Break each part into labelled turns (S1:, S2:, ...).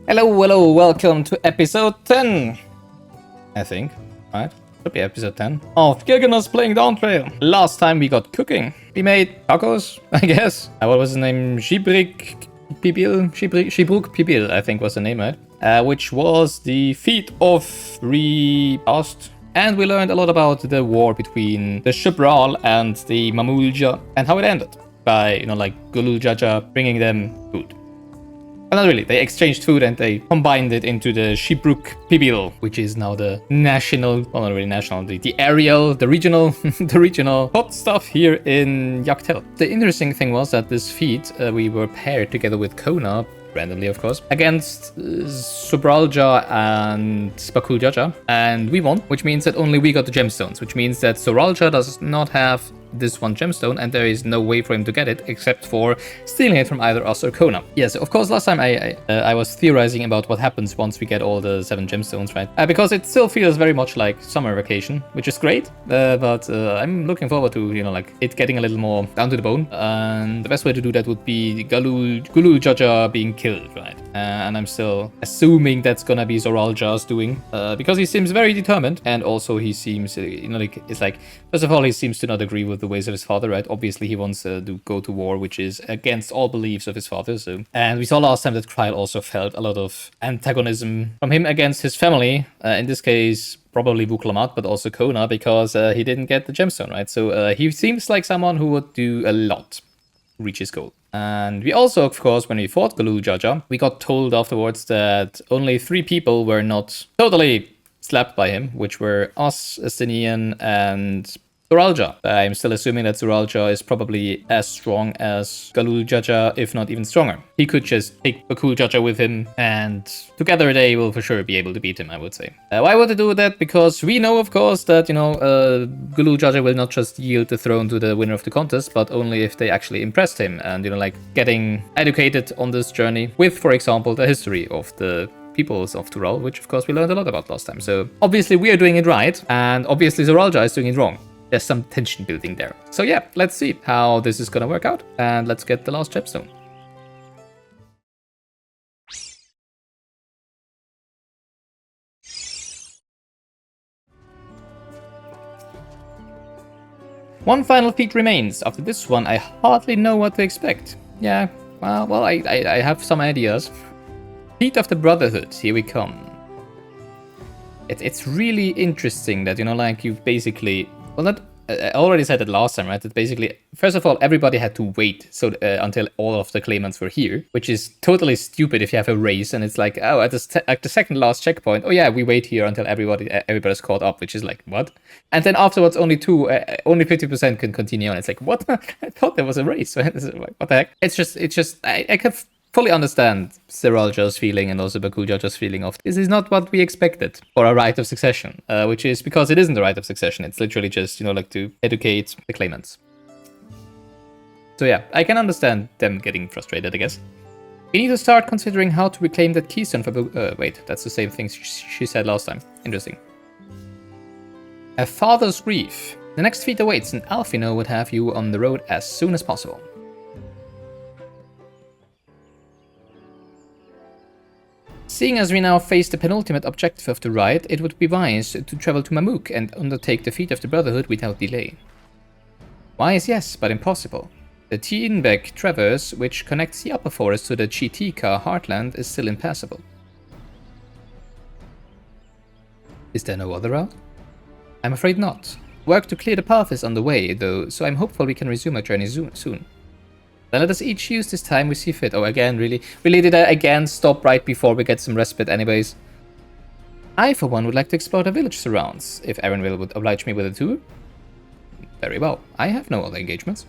S1: Hello, welcome to episode 10. I think, right? Should be episode 10 of Gilganos playing Dawntrail. Last time we got cooking. We made tacos, I guess. What was his name? Shibruk Pibil, I think was the name, right? Which was the feat of repast. And we learned a lot about the war between the Shubral and the Mamulja and how it ended by, Gululjaja bringing them food. Well, not really. They exchanged food and they combined it into the Shibruk Pibil, which is now the national, well, not really national, the aerial, the regional, the regional hot stuff here in Yaktel. The interesting thing was that this feat, we were paired together with Kona, randomly of course, against Subralja and Spakuljaja, and we won, which means that only we got the gemstones, which means that Soralja does not have this one gemstone, and there is no way for him to get it except for stealing it from either us or Kona. Yes, of course, last time I was theorizing about what happens once we get all the 7 gemstones, right? Because it still feels very much like summer vacation, which is great, but I'm looking forward to, it getting a little more down to the bone, and the best way to do that would be Gululjaja being killed, right? And I'm still assuming that's gonna be Zoralja's doing, because he seems very determined, and also he seems, it's like, first of all, he seems to not agree with the ways of his father, right? Obviously, he wants to go to war, which is against all beliefs of his father. So, and we saw last time that Kryl also felt a lot of antagonism from him against his family. In this case, probably Vuklamat, but also Kona, because he didn't get the gemstone, right? So he seems like someone who would do a lot to reach his goal. And we also, of course, when we fought Gululjaja, we got told afterwards that only 3 people were not totally slapped by him, which were us, Estinian, and Zoralja. I'm still assuming that Zoralja is probably as strong as Gululjaja, if not even stronger. He could just take Gululjaja with him, and together they will for sure be able to beat him, I would say. Why would they do that? Because we know, of course, that, Gululjaja will not just yield the throne to the winner of the contest, but only if they actually impressed him and, getting educated on this journey with, for example, the history of the peoples of Tural, which, of course, we learned a lot about last time. So, obviously, we are doing it right, and obviously, Zoralja is doing it wrong. There's some tension building there. So yeah, let's see how this is gonna work out, and let's get the last gemstone. One final feat remains. After this one, I hardly know what to expect. Yeah, well, I have some ideas. Feat of the Brotherhood, here we come. It's really interesting that, you basically... Well, I already said it last time, right? That basically, first of all, everybody had to wait until all of the claimants were here, which is totally stupid if you have a race and it's like, oh, at the second last checkpoint, oh yeah, we wait here until everybody's caught up, which is like, what? And then afterwards, only 50% can continue on. It's like, what? I thought there was a race. What the heck? It's just, I can fully understand Zoralja's feeling and also Bakuljaja's feeling of this is not what we expected for a rite of succession, which is because it isn't a rite of succession. It's literally just, to educate the claimants. So yeah, I can understand them getting frustrated, I guess. We need to start considering how to reclaim that keystone for wait, that's the same thing she said last time. Interesting. A father's grief. The next feat awaits, and Alfino would have you on the road as soon as possible. Seeing as we now face the penultimate objective of the ride, it would be wise to travel to Mamook and undertake the feat of the Brotherhood without delay. Wise, yes, but impossible. The Tiinbek traverse, which connects the upper forest to the Chitika heartland, is still impassable. Is there no other route? I'm afraid not. Work to clear the path is underway, though, so I'm hopeful we can resume our journey soon. Then let us each use this time we see fit. Oh, again, really? Really, did I again stop right before we get some respite anyways? I, for one, would like to explore the village surrounds, if Aaronville would oblige me with a tour. Very well. I have no other engagements.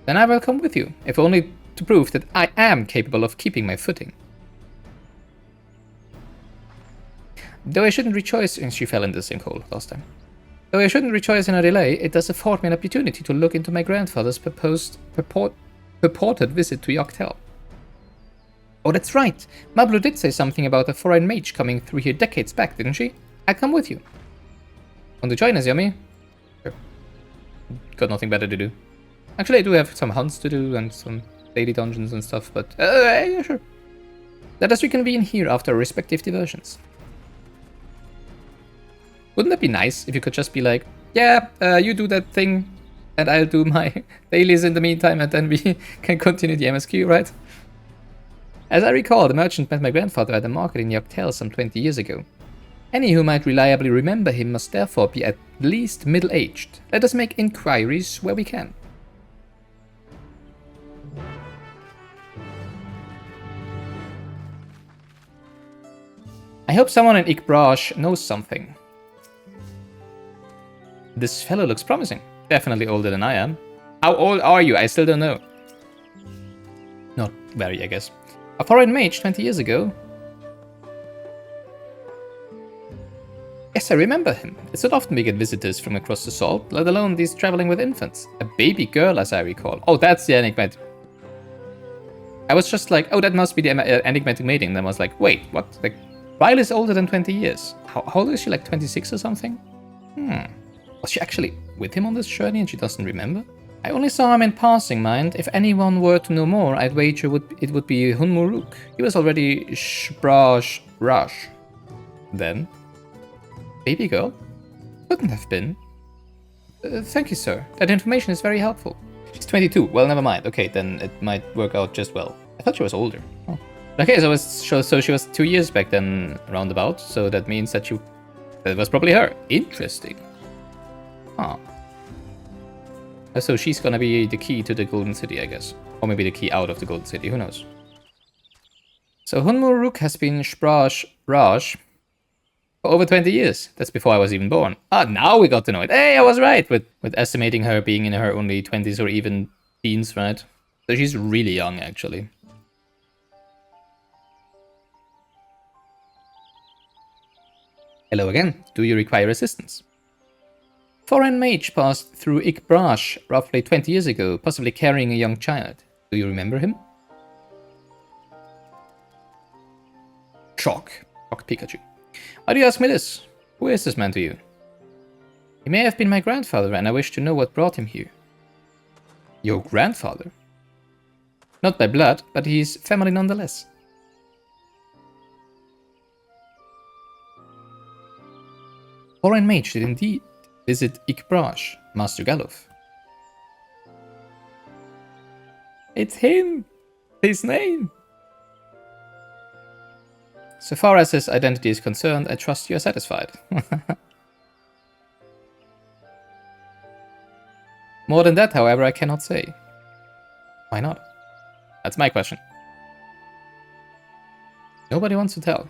S1: Then I will come with you, if only to prove that I am capable of keeping my footing. Though I shouldn't rejoice in she fell in the same hole last time. Though I shouldn't rejoice in a delay, it does afford me an opportunity to look into my grandfather's purported visit to Yaktel. Oh, that's right. Mablu did say something about a foreign mage coming through here decades back, didn't she? I'll come with you. Want to join us, Yummy? Sure. Got nothing better to do. Actually, I do have some hunts to do and some daily dungeons and stuff, but yeah, sure. Let us reconvene here after our respective diversions. Wouldn't that be nice if you could just be like, yeah, you do that thing, and I'll do my dailies in the meantime, and then we can continue the MSQ, right? As I recall, the merchant met my grandfather at the market in Dawntrail some 20 years ago. Any who might reliably remember him must therefore be at least middle-aged. Let us make inquiries where we can. I hope someone in Ikbrash knows something. This fellow looks promising. Definitely older than I am. How old are you? I still don't know. Not very, I guess. A foreign mage 20 years ago. Yes, I remember him. It's not often we get visitors from across the salt, let alone these traveling with infants. A baby girl, as I recall. Oh, that's the enigmatic. I was just like, oh, that must be the enigmatic mating. And then I was like, wait, what? Like, Ryle is older than 20 years. How old is she? Like 26 or something? Was she actually with him on this journey and she doesn't remember? I only saw him in passing, mind. If anyone were to know more, I'd wager it would be Hunmuruk. He was already Shbrash Rush. Then? Baby girl? Couldn't have been. Thank you, sir. That information is very helpful. She's 22. Well, never mind. Okay, then it might work out just well. I thought she was older. Oh. Okay, so she was 2 years back then, roundabout. So that means that that was probably her. Interesting. Huh. So she's gonna be the key to the Golden City, I guess. Or maybe the key out of the Golden City, who knows. So Hunmuruk has been Shbrash Raj for over 20 years. That's before I was even born. Ah, now we got to know it. Hey, I was right with estimating her being in her only 20s or even teens, right? So she's really young, actually. Hello again. Do you require assistance? Foreign mage passed through Ikbrash roughly 20 years ago, possibly carrying a young child. Do you remember him? Shock. Shocked Pikachu. Why do you ask me this? Who is this man to you? He may have been my grandfather, and I wish to know what brought him here. Your grandfather? Not by blood, but he's family nonetheless. Foreign mage did indeed visit Ikbrash, Master Galuf. It's him! His name! So far as his identity is concerned, I trust you are satisfied. More than that, however, I cannot say. Why not? That's my question. Nobody wants to tell.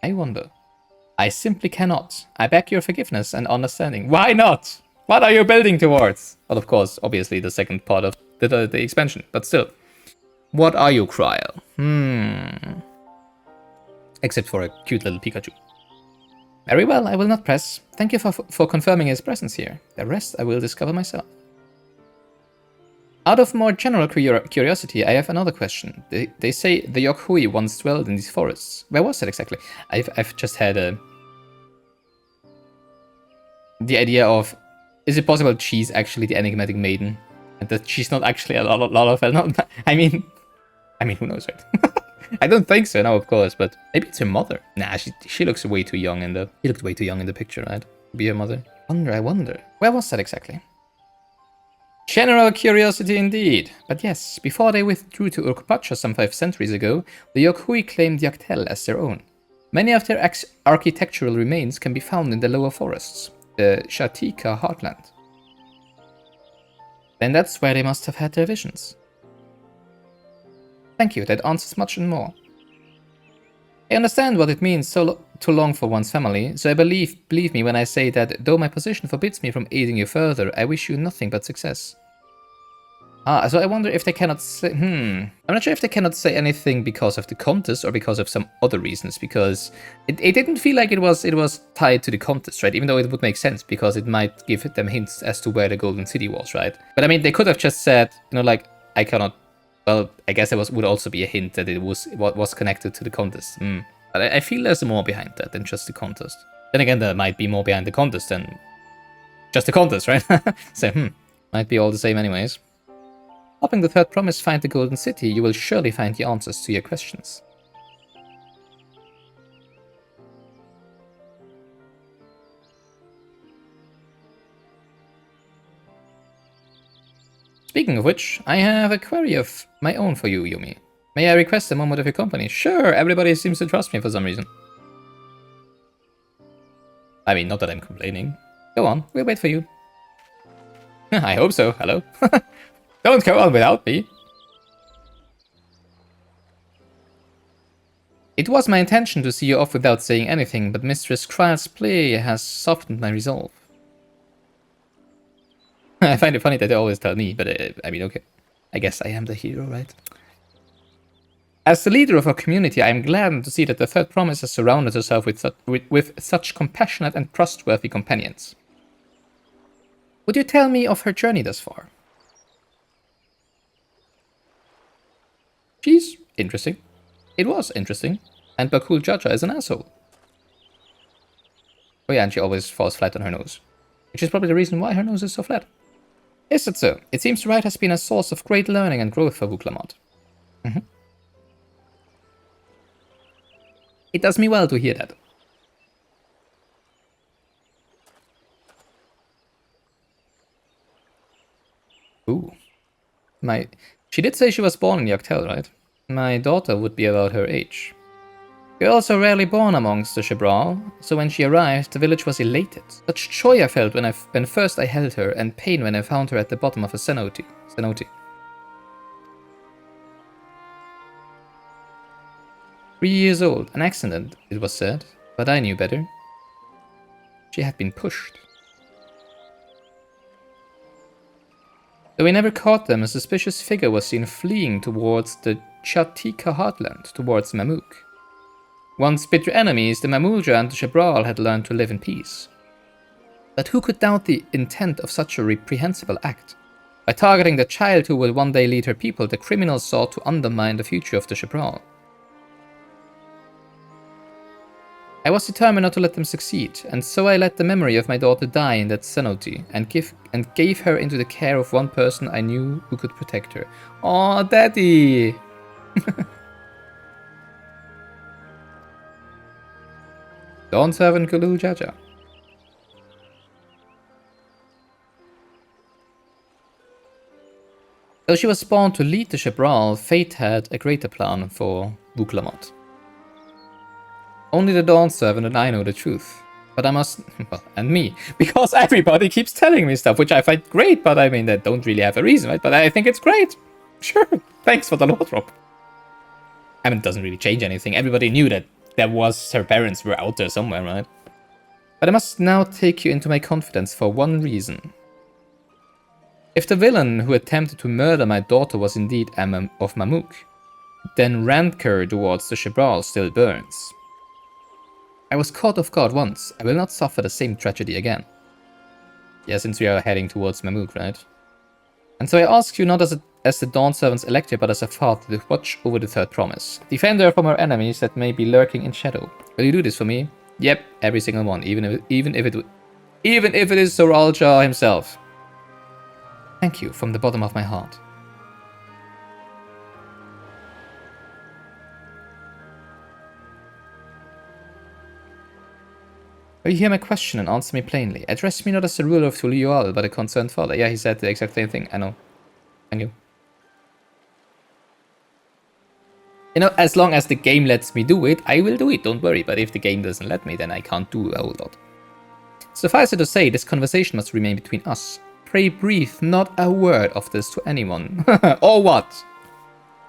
S1: I wonder. I simply cannot. I beg your forgiveness and understanding. Why not? What are you building towards? Well, of course, obviously the second part of the expansion, but still. What are you, Cryle? Except for a cute little Pikachu. Very well, I will not press. Thank you for confirming his presence here. The rest I will discover myself. Out of more general curiosity, I have another question. They say the Yokhui once dwelled in these forests. Where was that exactly? I've just had the idea of, is it possible she's actually the enigmatic maiden? And that she's not actually a Lalafell? I mean, who knows, right? I don't think so, no, of course, but maybe it's her mother. Nah, she looks way too young in the... She looked way too young in the picture, right? To be her mother. I wonder. Where was that exactly? General curiosity indeed. But yes, before they withdrew to Urkpacha some 5 centuries ago, the Yokhui claimed Dawntrail as their own. Many of their architectural remains can be found in the lower forests, the Shatika heartland. Then that's where they must have had their visions. Thank you, that answers much and more. I understand what it means to long for one's family, so I believe me when I say that though my position forbids me from aiding you further, I wish you nothing but success. So I wonder if they cannot say... I'm not sure if they cannot say anything because of the contest or because of some other reasons, because it didn't feel like it was tied to the contest, right? Even though it would make sense, because it might give them hints as to where the Golden City was, right? But I mean, they could have just said, like, I cannot... Well, I guess there would also be a hint that it was connected to the contest. But I feel there's more behind that than just the contest. Then again, there might be more behind the contest than just the contest, right? So, might be all the same anyways. Helping the third promise find the Golden City, you will surely find the answers to your questions. Speaking of which, I have a query of my own for you, Yumi. May I request a moment of your company? Sure, everybody seems to trust me for some reason. I mean, not that I'm complaining. Go on, we'll wait for you. I hope so, hello. Don't go on without me. It was my intention to see you off without saying anything, but Mistress Kryle's play has softened my resolve. I find it funny that they always tell me, but I mean, okay. I guess I am the hero, right? As the leader of our community, I am glad to see that the Third Promise has surrounded herself with such compassionate and trustworthy companions. Would you tell me of her journey thus far? She's interesting. It was interesting. And Bakul Jaja is an asshole. Oh yeah, and she always falls flat on her nose. Which is probably the reason why her nose is so flat. Is it so? It seems Wright has been a source of great learning and growth for Wuklamot. It does me well to hear that. Ooh. She did say she was born in Yaktel, right? My daughter would be about her age. Girls are rarely born amongst the Shibral, so when she arrived, the village was elated. Such joy I felt when first I held her, and pain when I found her at the bottom of a cenote. 3 years old, an accident, it was said, but I knew better. She had been pushed. Though we never caught them, a suspicious figure was seen fleeing towards the Chatika heartland, towards Mamook. Once bitter enemies, the Mamulja and the Shibral had learned to live in peace. But who could doubt the intent of such a reprehensible act? By targeting the child who would one day lead her people, the criminals sought to undermine the future of the Shibral. I was determined not to let them succeed, and so I let the memory of my daughter die in that cenote, and gave her into the care of one person I knew who could protect her. Aw, Daddy! Dawn Servant Gulu Jaja. Though she was spawned to lead the Shibral, fate had a greater plan for Wuklamot. Only the Dawn Servant and I know the truth. But I must... well, and me. Because everybody keeps telling me stuff, which I find great, but I mean, they don't really have a reason, right? But I think it's great. Sure. Thanks for the lore drop. I mean, it doesn't really change anything. Everybody knew that her parents were out there somewhere, right? But I must now take you into my confidence for one reason. If the villain who attempted to murder my daughter was indeed of Mamook, then rancor towards the Shibral still burns. I was caught off guard once. I will not suffer the same tragedy again. Yeah, since we are heading towards Mamook, right? And so I ask you not as the Dawn Servant's elector, but as a father to watch over the Third Promise. Defend her from her enemies that may be lurking in shadow. Will you do this for me? Yep, every single one, even if it is Soralja himself. Thank you from the bottom of my heart. Will you hear my question and answer me plainly? Address me not as the ruler of Tuliual, but a concerned father. Yeah, he said the exact same thing. I know. Thank you. You know, as long as the game lets me do it, I will do it. Don't worry. But if the game doesn't let me, then I can't do a whole lot. Suffice it to say, this conversation must remain between us. Pray breathe not a word of this to anyone. Or what?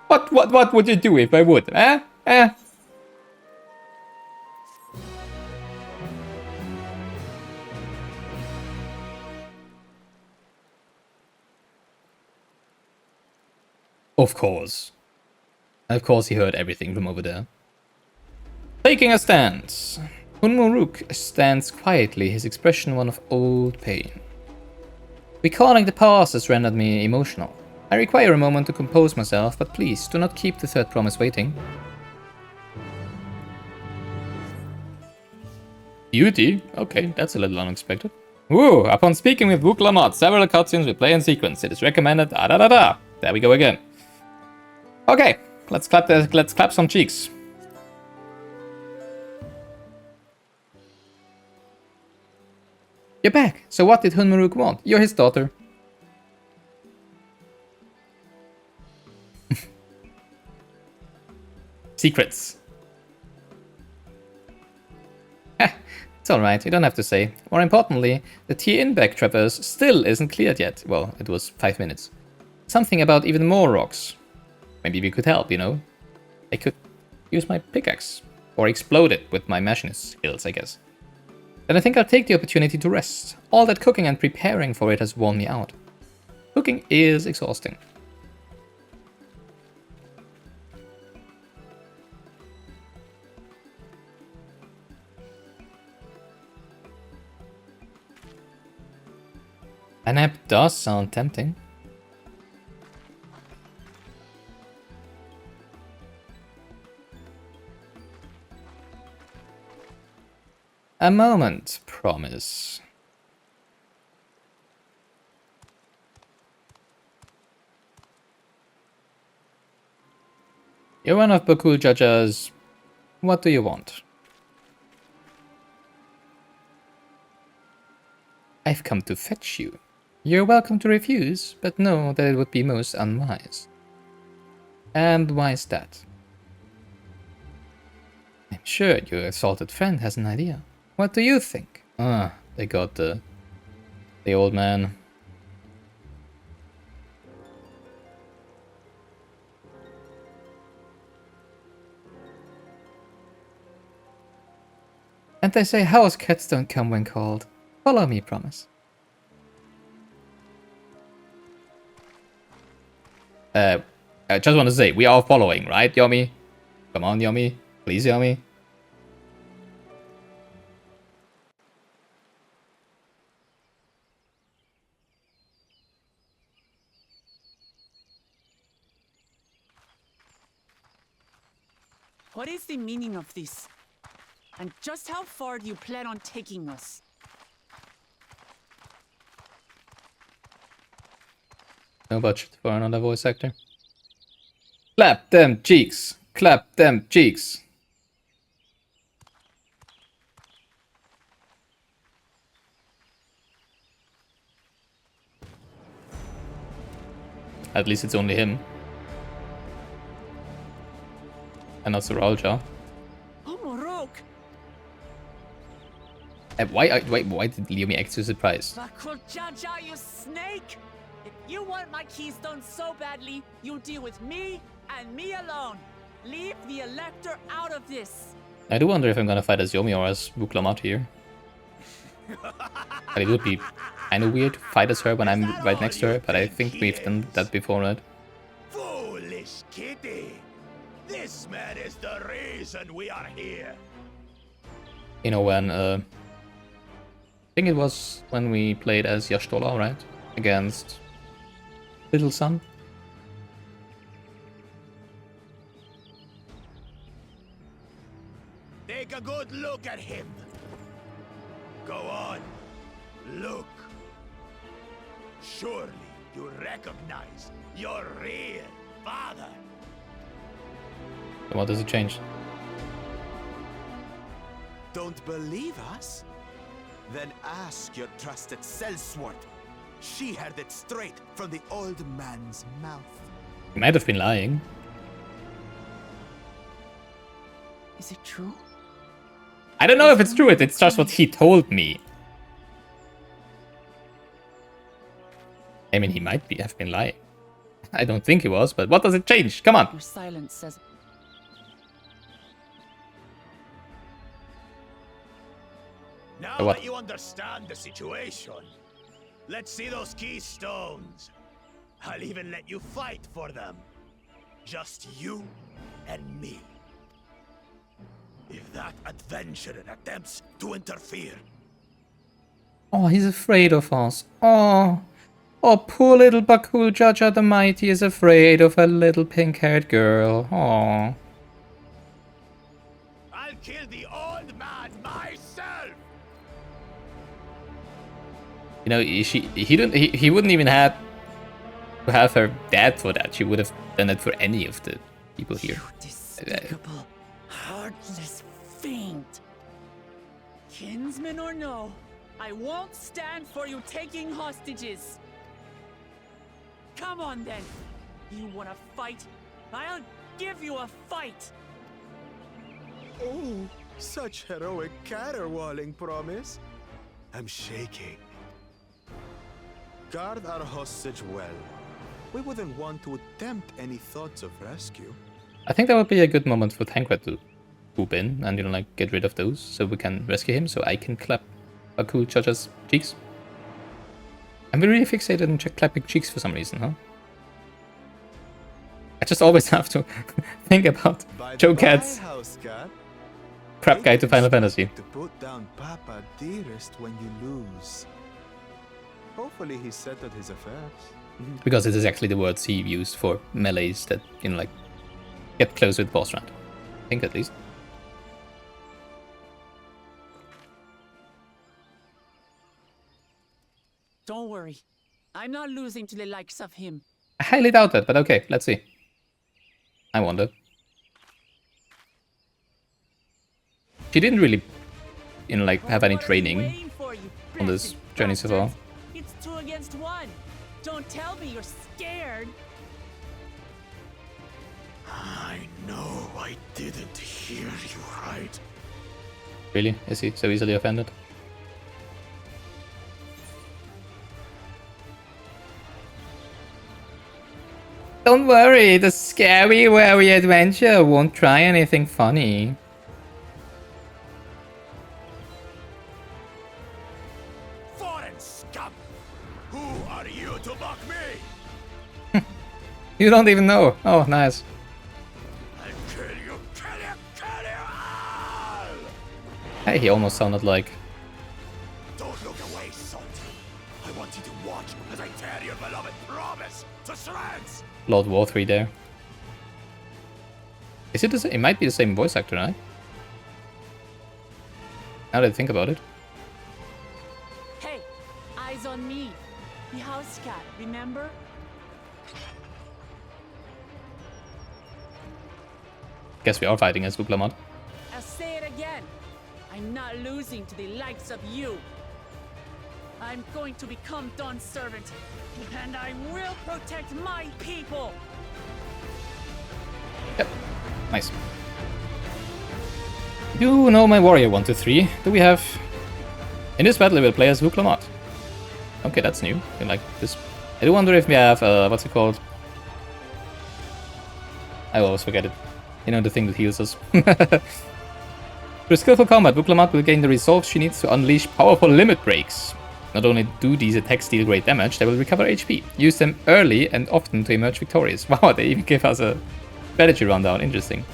S1: What would you do if I would? Eh? Of course. And of course he heard everything from over there. Taking a stance. Hunmuruk stands quietly, his expression one of old pain. Recalling the past has rendered me emotional. I require a moment to compose myself, but please do not keep the Third Promise waiting. Beauty? Okay, that's a little unexpected. Woo! Upon speaking with Wuklamot, several cutscenes will play in sequence. It is recommended. There we go again. Okay, let's clap some cheeks. You're back. So what did Hunmuruk want? You're his daughter. Secrets. It's alright, you don't have to say. More importantly, the tier-in back traverse still isn't cleared yet. Well, it was 5 minutes. Something about even more rocks. Maybe we could help, you know? I could use my pickaxe. Or explode it with my machinist skills, I guess. Then I think I'll take the opportunity to rest. All that cooking and preparing for it has worn me out. Cooking is exhausting. A nap does sound tempting. A moment, promise. You're one of Bakul Jaja's. What do you want? I've come to fetch you. You're welcome to refuse, but know that it would be most unwise. And why is that? I'm sure your assaulted friend has an idea. What do you think? Ah, they got the old man. And they say house cats don't come when called. Follow me, promise. I just want to say, we are following, right, Yomi? Come on, Yomi. Please, Yomi.
S2: What is the meaning of this? And just how far do you plan on taking us?
S1: No budget for another voice actor. Clap them cheeks! Clap them cheeks! At least it's only him. And not Saralja.
S2: Oh, Mamook!
S1: Why did Leomi act so surprised?
S2: Jaja, you snake! If you want my keystone so badly, you deal with me and me alone. Leave the Elector out of this.
S1: I do wonder if I'm gonna fight as Yomi or as Buklamat here. But it would be kinda weird to fight as her when I'm right next to her, but I think we've done that before, right?
S3: Foolish kitty! This man is the reason we are here.
S1: You know, when, I think it was when we played as Yashtola, right? Against Little Sun.
S3: Take a good look at him. Go on, look. Surely you recognize your real father.
S1: So what does it change?
S4: Don't believe us? Then ask your trusted sellsword. She heard it straight from the old man's mouth.
S1: He might have been lying.
S2: Is it true?
S1: I don't know if it's true, it's just what he told me. I mean, he might have been lying. I don't think he was, but what does it change? Come on.
S2: Your silence says...
S3: Now
S1: What?
S3: that you understand the situation, let's see those keystones. I'll even let you fight for them. Just you and me. If that adventurer attempts to interfere...
S1: Oh, he's afraid of us. Oh, poor little Bakul Jaja the Mighty is afraid of a little pink-haired girl. Oh.
S3: I'll kill the old man myself!
S1: You know, he wouldn't even have to have her dead for that. She would have done it for any of the people here.
S2: You despicable, heartless fiend. Kinsman or no, I won't stand for you taking hostages. Come on then. You wanna fight? I'll give you a fight.
S4: Oh, such heroic caterwauling promise. I'm shaking. Guard our hostage well. We wouldn't want to tempt any thoughts of rescue.
S1: I think that would be a good moment for Tancred to swoop in and, you know, like, get rid of those so we can rescue him, so I can clap a cool Judge's cheeks. I'm really fixated on clapping cheeks for some reason, huh? I just always have to think about Joe Cat's crap guide to Final Fantasy.
S4: To put down Papa dearest when you lose. Hopefully he settled his affairs.
S1: Because it is actually the words he used for melees that, you know, like, get close with boss round. I think, at least.
S2: Don't worry. I'm not losing to the likes of him.
S1: I highly doubt that, but okay, let's see. I wonder. She didn't really, you know, like, have any training on this journey so far.
S2: It's 2 against 1. Don't tell me you're scared.
S3: I know I didn't hear you right.
S1: Really? Is he so easily offended? Don't worry, the scary wary adventure won't try anything funny.
S3: Foreign scum! Who are you to mock me?
S1: You don't even know. Oh, nice.
S3: I'll kill you all!
S1: Hey, he almost sounded like...
S3: Don't look away, Salty. I want you to watch as I tear your beloved promise to shreds!
S1: Lord War 3 there. Is it the same? It might be the same voice actor, right? Now that I think about it.
S2: Hey, eyes on me. The house cat, remember?
S1: Guess we are fighting as Wuklamot.
S2: I'll say it again. I'm not losing to the likes of you. I'm going to become Dawn's servant, and I will protect my people.
S1: Yep. Nice. You know my warrior 1, 2, 3. Do we have... In this battle we will play as Wuklamot. Okay, that's new. I like this. I do wonder if we have, what's it called? I always forget it. You know, the thing that heals us. Through skillful combat, Wuklamot will gain the resolve she needs to unleash powerful limit breaks. Not only do these attacks deal great damage, they will recover HP. Use them early and often to emerge victorious. Wow, they even give us a strategy rundown. Interesting.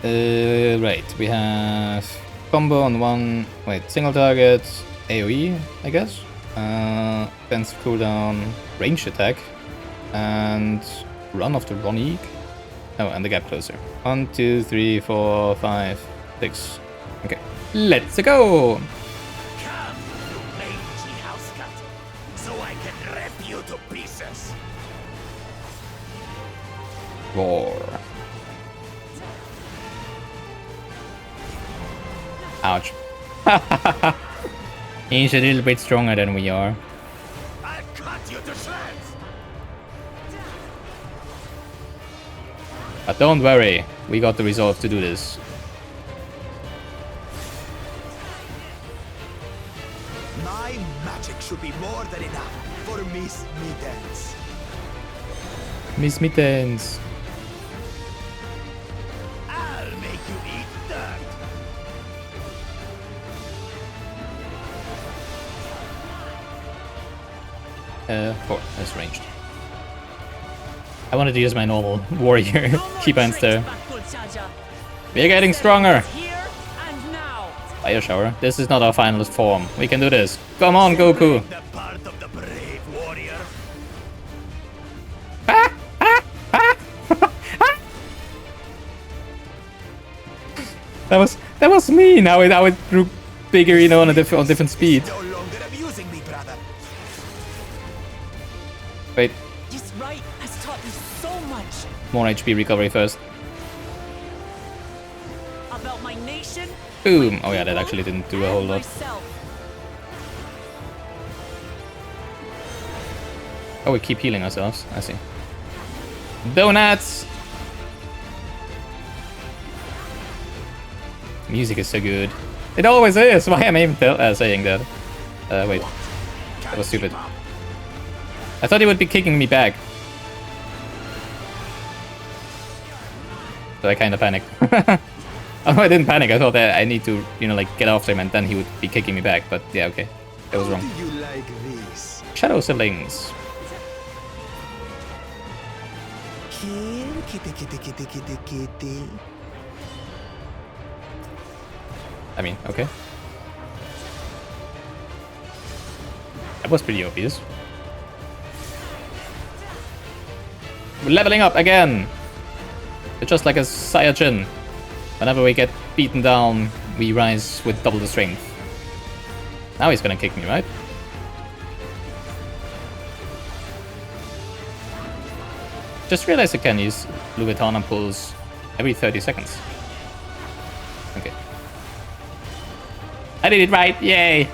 S1: Right, we have combo on one, single target, AoE, I guess. Defensive cooldown, range attack, and run of the Ronique. Oh, and the gap closer. 1, 2, 3, 4, 5, 6. Okay, let's go!
S3: Come, you mangy house cat, so I can rip you to pieces!
S1: Roar. Ouch. He's a little bit stronger than we are.
S3: I'll cut you to shreds!
S1: But don't worry, we got the resolve to do this.
S4: My magic should be more than enough for Miss Mittens.
S1: Miss Mittens.
S3: I'll make you eat dirt!
S1: Four. That's ranged. I wanted to use my normal warrior keybinds there. We're getting stronger.
S2: Here and now.
S1: Fire shower. This is not our finalist form. We can do this. Come on, Goku.
S3: The part of the brave warrior.
S1: That was me. Now it grew bigger, you know, on different speed.
S4: No longer abusing me, brother.
S1: Wait,
S2: This right has taught me so much
S1: more HP recovery first.
S2: about my nation.
S1: Boom. Oh yeah, that actually didn't do a whole lot.
S2: Myself.
S1: Oh, we keep healing ourselves. I see. Donuts! Music is so good. It always is! Why am I even saying that? Wait. That was stupid. I thought he would be kicking me back. So I kind of panicked. Oh, I didn't panic. I thought that I need to, you know, like get after him and then he would be kicking me back. But yeah, okay. That was wrong.
S4: How do you like this?
S1: Shadow siblings.
S4: Kill, kitty, kitty, kitty, kitty, kitty.
S1: I mean, okay. That was pretty obvious. We're leveling up again! It's just like a Saiyajin. Whenever we get beaten down, we rise with double the strength. Now he's gonna kick me, right? Just realized I can use Luvetana pulls every 30 seconds. Okay. I did it right, yay!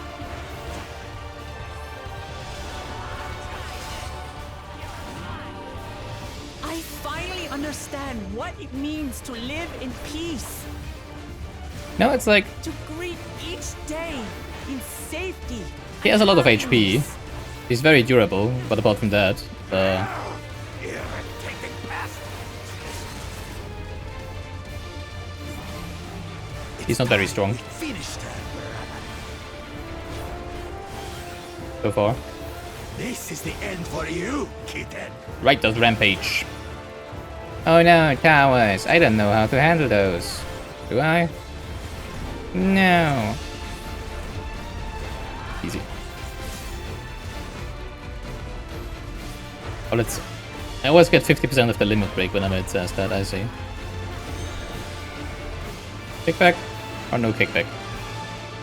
S2: I finally understand what it means to live in peace.
S1: No, it's like,
S2: To greet each day in safety.
S1: he has a lot of
S2: and
S1: HP.
S2: happiness.
S1: He's very durable, but apart from that,
S3: Irritating pest!
S1: he's not very strong
S3: Finished her.
S1: so far.
S3: This is the end for you, kitten.
S1: Right, does rampage. Oh no, towers. I don't know how to handle those. Do I? No. Easy. Oh, let's... I always get 50% of the limit break whenever it says that, I see. Kickback? Or no kickback?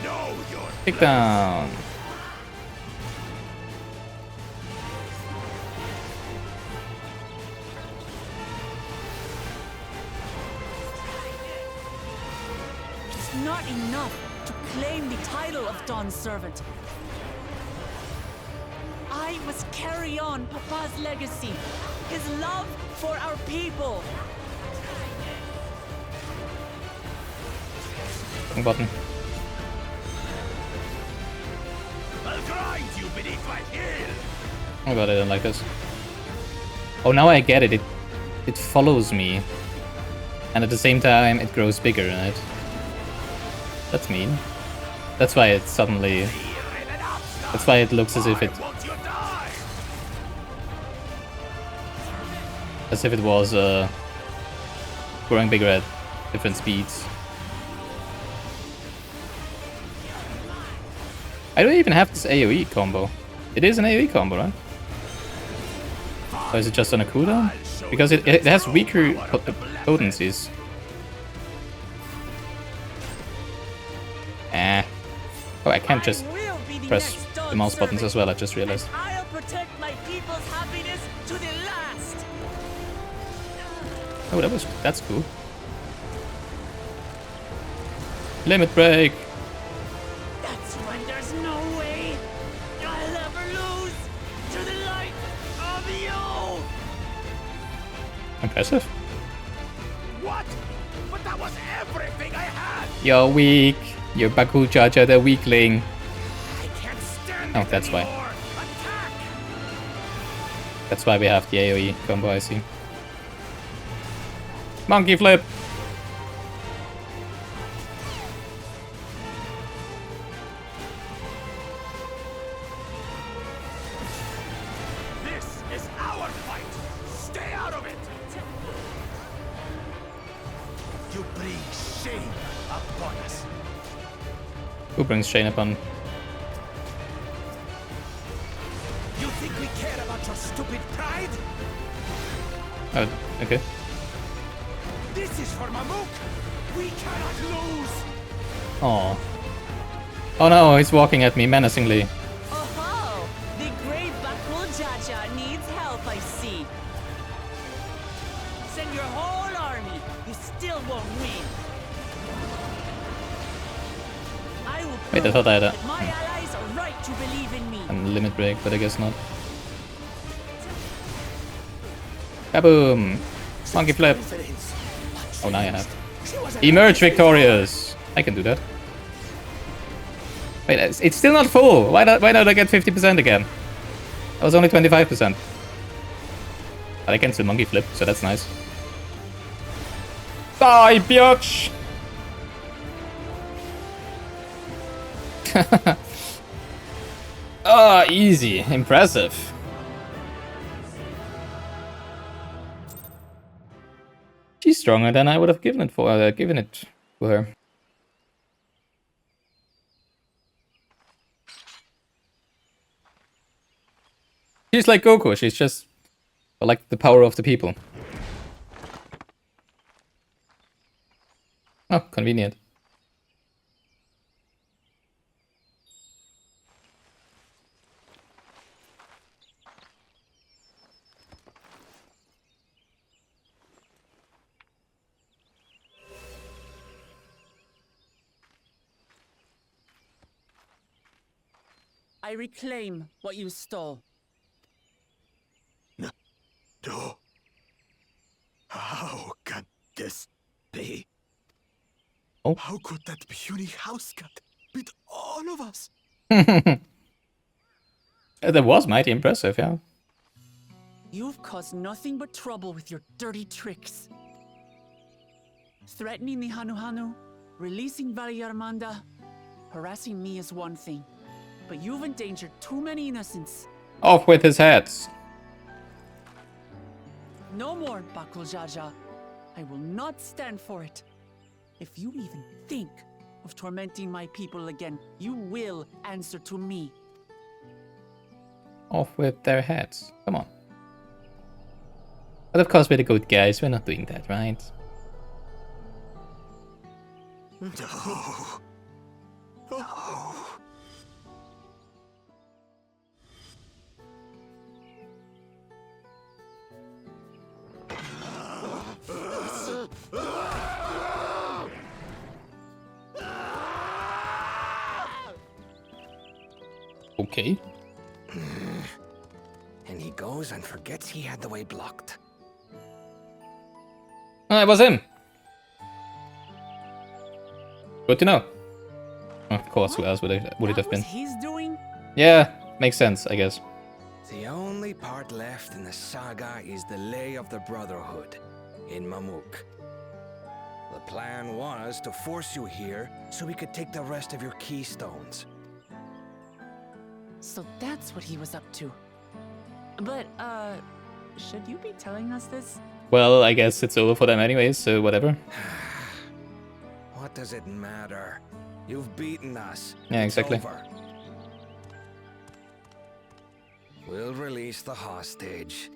S3: Know your
S1: Kick down.
S2: It's not enough to claim the title of Dawn's servant. I must carry on Papa's legacy, his love for our people.
S1: Wrong button.
S3: I'll grind you beneath my heel.
S1: Oh god, I don't like this. Oh, now I get it. It follows me. And at the same time, it grows bigger, right? That's mean. That's why it suddenly... That's why it looks as if it...
S3: Won't you die?
S1: As if it was growing bigger at different speeds. I don't even have this AoE combo. It is an AoE combo, right? Or is it just on a cooldown? Because it has weaker potencies. Oh, I can't just
S2: will be the
S1: press
S2: next
S1: the
S2: Dawn
S1: mouse buttons
S2: servant,
S1: as well, I just realized.
S2: and I'll protect my people's happiness to the last.
S1: Oh, that's cool. Limit break!
S2: That's when there's no way I'll ever lose to the light of you.
S1: Impressive.
S3: What? But that was everything I had.
S1: You're weak. You're Baku Jaja the weakling.
S3: I can't stand
S1: Oh,
S3: it
S1: that's why.
S3: anymore. Attack!
S1: That's why we have the AoE combo, I see. Monkey flip!
S3: This is our fight. Stay out of it. You bring shame upon us.
S1: Who brings Shane upon?
S3: You think we care about your stupid pride?
S1: Oh, okay.
S3: This is for Mamook. We cannot lose.
S1: Oh. Oh no, he's walking at me menacingly.
S2: Oh, the great Bakul Jaja needs help, I see. Send your whole army. You still won't win. I will
S1: Wait, I thought I had a
S2: that my allies are right to believe in me.
S1: limit break, but I guess not. Kaboom! Monkey flip. Oh, now you have. Emerge victorious! I can do that. Wait, it's still not full! Why don't I get 50% again? That was only 25%. But I can still monkey flip, so that's nice. Die, bitch! Ah, easy. Impressive. She's stronger than I would have given it to her. She's like Goku. She's just like the power of the people. Oh, convenient.
S2: I reclaim what you stole.
S3: No. How can this be?
S1: Oh.
S4: How could that puny house cat beat all of us?
S1: That was mighty impressive, yeah.
S2: You've caused nothing but trouble with your dirty tricks. Threatening the Hanu, releasing Vallarmanda, harassing me is one thing. But you've endangered too many innocents.
S1: Off with his heads.
S2: No more, Bakul Jaja. I will not stand for it. If you even think of tormenting my people again, you will answer to me.
S1: Off with their heads. Come on. But of course we're the good guys. We're not doing that, right?
S3: No. No.
S1: Okay.
S5: And he goes and forgets he had the way blocked.
S1: Oh, it was him. Good to know. Of course, who else would it have
S2: That
S1: been?
S2: was he's doing?
S1: Yeah, makes sense, I guess.
S5: The only part left in the saga is the Lay of the Brotherhood in Mamook. The plan was to force you here so we could take the rest of your keystones.
S2: So that's what he was up to. But, should you be telling us this?
S1: Well, I guess it's over for them anyways, so whatever.
S5: What does it matter? You've beaten us.
S1: Yeah,
S5: It's
S1: exactly.
S5: over. We'll release the hostage.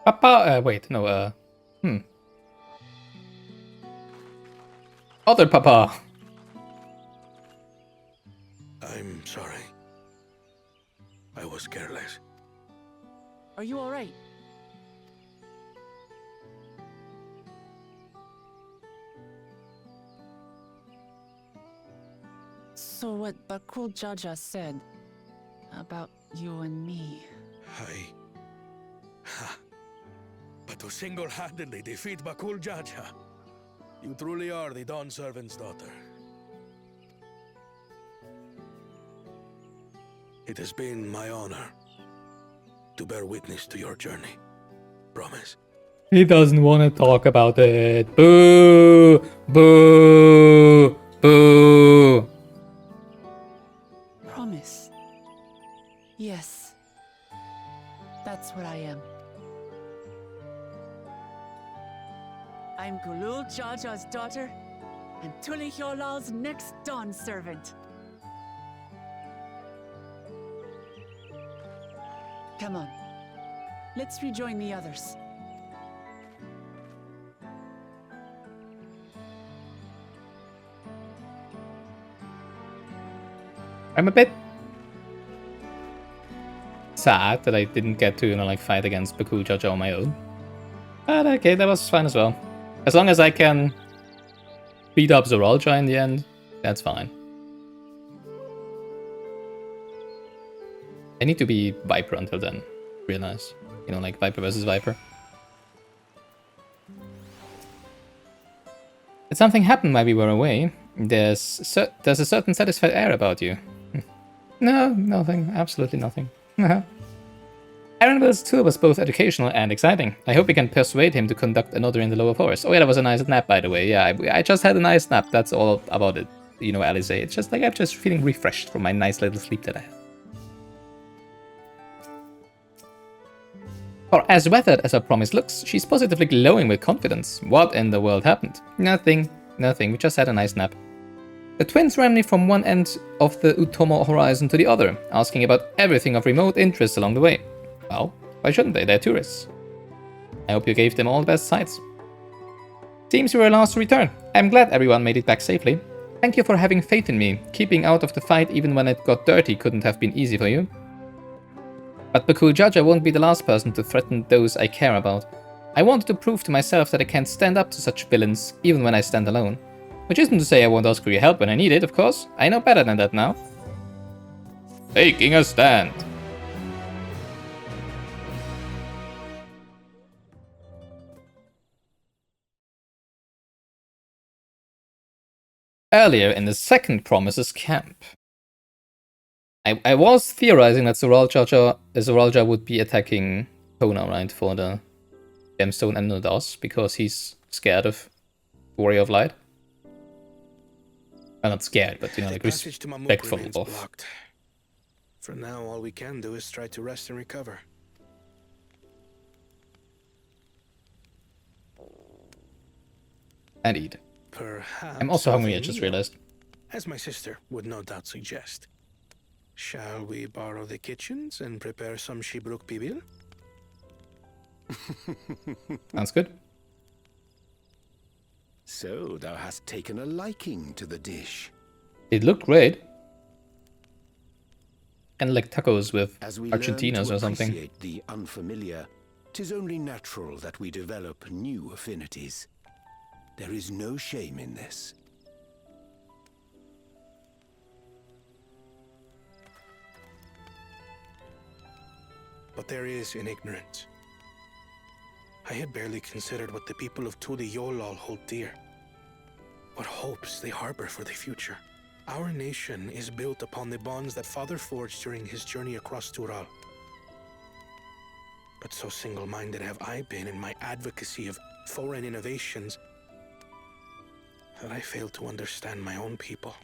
S1: Papa, wait, no, Other Papa.
S3: I'm sorry. I was careless.
S2: Are you alright? So what Bakul Jaja said about you and me.
S3: But to single-handedly defeat Bakul Jaja, you truly are the Dawn Servant's daughter. It has been my honor to bear witness to your journey. Promise.
S1: He doesn't want to talk about it. Boo! Boo! Boo!
S2: Promise. Yes. That's what I am. I'm Gulul Jaja's daughter, and Tuli Hyolal's next Dawn servant. Come on. Let's rejoin the others.
S1: I'm a bit sad that I didn't get to, you know, like fight against Bakul Jaja on my own. But okay, that was fine as well. As long as I can beat up Zoralja in the end, that's fine. I need to be Viper until then. Realize. You know, like Viper versus Viper. Did something happen while we were away? There's a certain satisfied air about you. No, nothing. Absolutely nothing. Arenville's tour was both educational and exciting. I hope we can persuade him to conduct another in the lower forest. Oh yeah, that was a nice nap, by the way. Yeah, I just had a nice nap. That's all about it. You know, Alice. It's just like I'm just feeling refreshed from my nice little sleep that I had. For as weathered as her promise looks, she's positively glowing with confidence. What in the world happened? Nothing. We just had a nice nap. The twins ran me from one end of the Utomo horizon to the other, asking about everything of remote interest along the way. Well, why shouldn't they? They're tourists. I hope you gave them all the best sights. Seems you were last to return. I'm glad everyone made it back safely. Thank you for having faith in me. Keeping out of the fight even when it got dirty couldn't have been easy for you. But Bakul Jaja won't be the last person to threaten those I care about. I wanted to prove to myself that I can stand up to such villains, even when I stand alone. Which isn't to say I won't ask for your help when I need it, of course. I know better than that now. Taking a stand. Earlier in the second Promises camp, I was theorizing that Zoralja would be attacking Kona, right, for the Gemstone and Nodas, because he's scared of Warrior of Light. Well, not scared, but, you know, like respectful of.
S5: Blocked. For now, all we can do is try to rest and recover.
S1: And eat.
S5: Perhaps
S1: I'm also hungry, I just realized.
S5: As my sister would no doubt suggest. Shall we borrow the kitchens and prepare some Shibruk Bibil?
S1: Sounds good.
S4: So thou hast taken a liking to the dish.
S1: It looked great. Kind of like tacos with
S4: As we
S1: Argentinos or something.
S4: appreciate the unfamiliar, 'tis only natural that we develop new affinities. There is no shame in this.
S5: But there is in ignorance. I had barely considered what the people of Tuli Yolal hold dear. What hopes they harbor for the future. Our nation is built upon the bonds that Father forged during his journey across Tural. But so single-minded have I been in my advocacy of foreign innovations that I failed to understand my own people.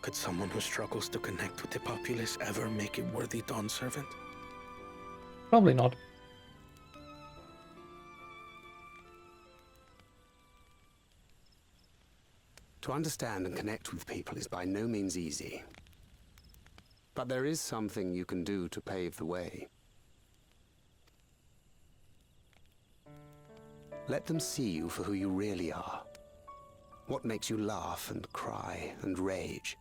S5: Could someone who struggles to connect with the populace ever make a worthy Dawn servant?
S1: Probably not.
S6: To understand and connect with people is by no means easy. But there is something you can do to pave the way. Let them see you for who you really are. What makes you laugh and cry and rage.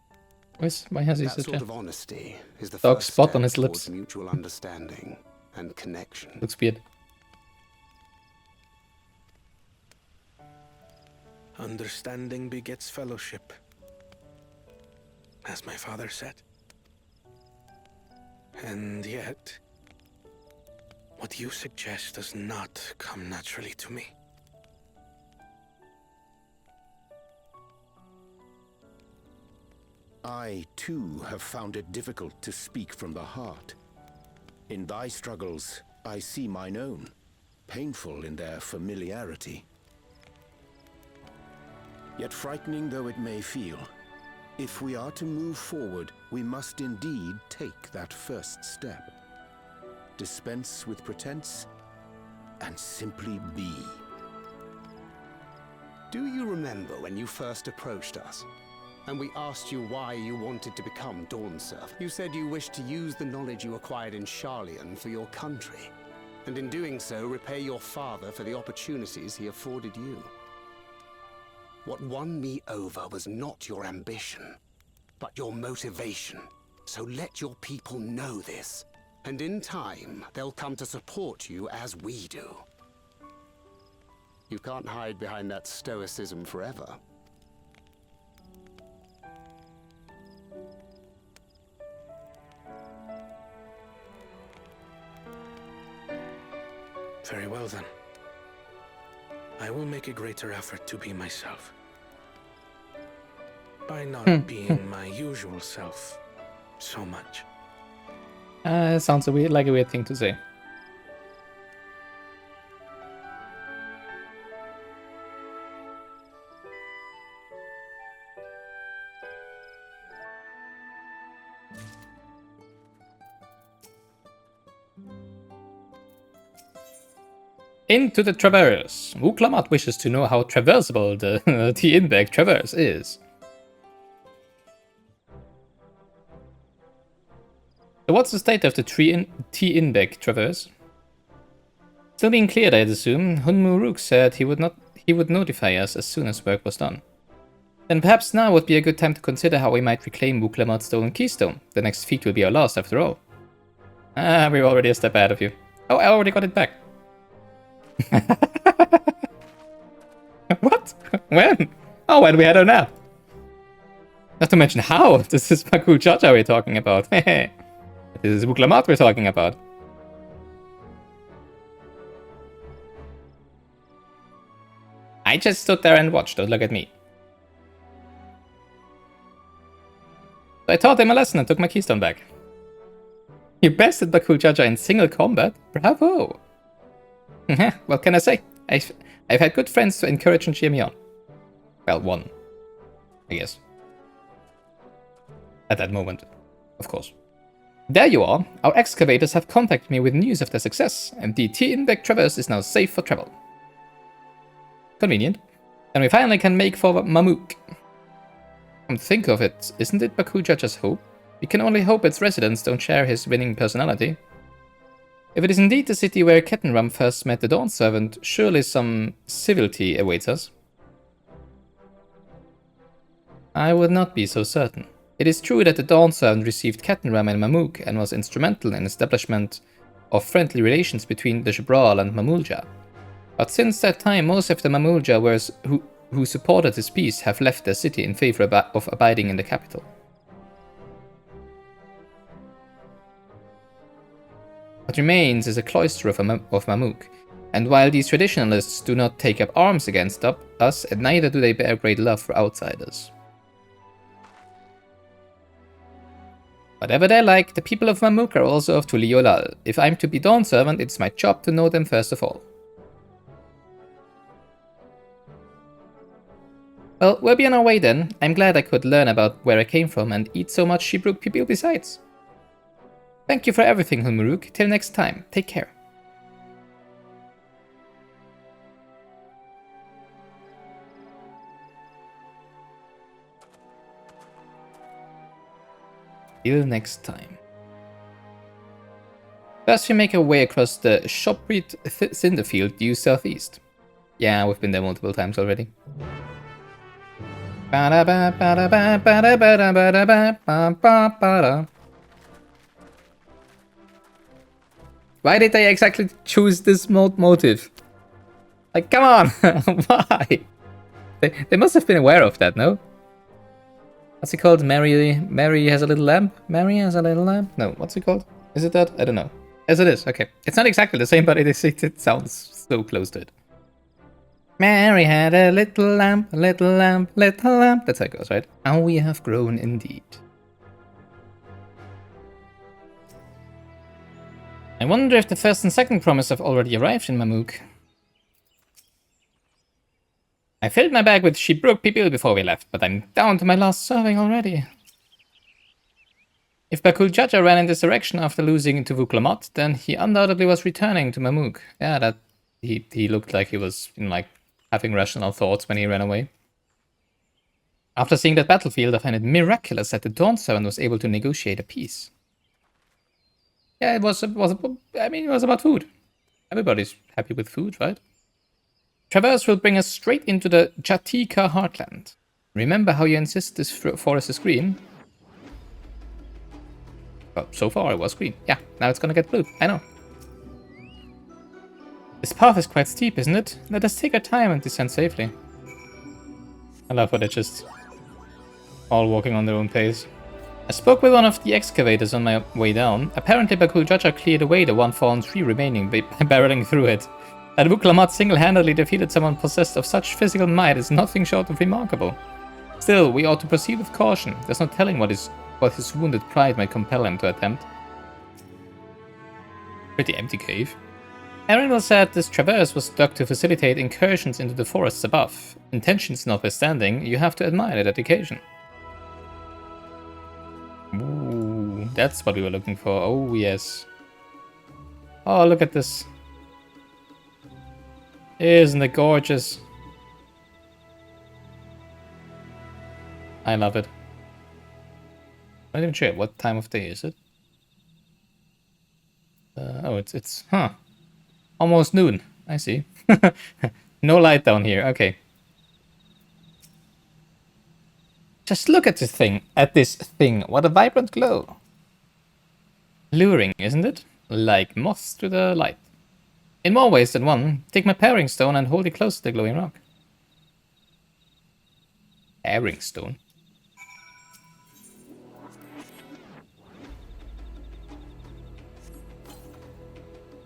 S1: Why has he
S6: That
S1: such
S6: sort
S1: a
S6: of honesty is the
S1: dark
S6: first
S1: spot
S6: step
S1: on his
S6: towards
S1: lips?
S6: mutual understanding and connection.
S1: Looks weird.
S5: Understanding begets fellowship, as my father said. And yet, what you suggest does not come naturally to me.
S4: I, too, have found it difficult to speak from the heart. In thy struggles, I see mine own, painful in their familiarity. Yet frightening though it may feel, if we are to move forward, we must indeed take that first step. Dispense with pretense, and simply be.
S6: Do you remember when you first approached us? And we asked you why you wanted to become Dawn Servant. You said you wished to use the knowledge you acquired in Sharlayan for your country, and in doing so repay your father for the opportunities he afforded you. What won me over was not your ambition, but your motivation. So let your people know this. And in time, they'll come to support you as we do. You can't hide behind that stoicism forever.
S7: Very well then. I will make a greater effort to be myself. By not being my usual self so much.
S1: Sounds like a weird thing to say. Into the Traverse. Wuklamat wishes to know how traversable the T-Inbeck Traverse is. So what's the state of the T-Inbeck Traverse? Still being cleared, I'd assume. Hunmuruk said he would notify us as soon as work was done. Then perhaps now would be a good time to consider how we might reclaim Wuklamat's stolen keystone. The next feat will be our last, after all. Ah, we're already a step ahead of you. Oh, I already got it back. What? When? Oh, when we had our nap. Not to mention how. This is Mamook Jaja we're talking about. This is Wuklamat we're talking about. I just stood there and watched. Don't look at me. So I taught him a lesson and took my keystone back. You bested Mamook Jaja in single combat? Bravo! What can I say? I've had good friends to encourage and cheer me on. Well, one, I guess. At that moment, of course. There you are. Our excavators have contacted me with news of their success, and the T-Inbeck Traverse is now safe for travel. Convenient. And we finally can make for Mamook. Come to think of it, isn't it Mamook Jaja's hope? We can only hope its residents don't share his winning personality. If it is indeed the city where Kettenram first met the Dawn Servant, surely some civility awaits us. I would not be so certain. It is true that the Dawn Servant received Kettenram and Mamook and was instrumental in establishment of friendly relations between the Jabral and Mamulja. But since that time, most of the Mamulja who supported his peace have left their city in favor of abiding in the capital. What remains is a cloister of Mamook, and while these traditionalists do not take up arms against us, neither do they bear great love for outsiders. Whatever they're like, the people of Mamook are also of Tuliolal. If I'm to be Dawn Servant, it's my job to know them first of all. Well, we'll be on our way then. I'm glad I could learn about where I came from and eat so much Sheeprook Pipil besides. Thank you for everything, Hunmuruk. Till next time, take care. Till next time. First we make our way across the Shoprit Cinderfield due southeast. Yeah, we've been there multiple times already. Why did they exactly choose this motive? Like, come on! Why? They must have been aware of that, no? What's it called? Mary has a little lamp? Mary has a little lamp? No, what's it called? Is it that? I don't know. Yes, it is. Okay. It's not exactly the same, but it sounds so close to it. Mary had a little lamp, little lamp, little lamp. That's how it goes, right? How we have grown indeed. I wonder if the first and second promise have already arrived in Mamook. I filled my bag with Sheeprook Pipil before we left, but I'm down to my last serving already. If Mamook Jaja ran in this direction after losing to Wuklamat, then he undoubtedly was returning to Mamook. Yeah, that he looked like he was, you know, like having rational thoughts when he ran away. After seeing that battlefield, I find it miraculous that the Dawn Servant was able to negotiate a peace. Yeah, it was about food. Everybody's happy with food, right? Traverse will bring us straight into the Jatika heartland. Remember how you insist this forest is green? Well, so far it was green. Yeah, now it's gonna get blue. I know. This path is quite steep, isn't it? Let us take our time and descend safely. I love how they're just all walking on their own pace. I spoke with one of the excavators on my way down. Apparently Bakul Jaja cleared away the one fallen tree remaining by barreling through it. That Wuklamat single-handedly defeated someone possessed of such physical might is nothing short of remarkable. Still, we ought to proceed with caution. There's no telling what his wounded pride might compel him to attempt. Pretty empty cave. Arundel said this traverse was dug to facilitate incursions into the forests above. Intentions notwithstanding, you have to admire the dedication. Ooh, that's what we were looking for. Oh, yes. Oh, look at this. Isn't it gorgeous? I love it. I'm not even sure what time of day is it. Oh, it's almost noon. I see. No light down here. Okay. Just look at this thing. What a vibrant glow. Luring, isn't it? Like moths to the light. In more ways than one, take my paring stone and hold it close to the glowing rock. Paring stone?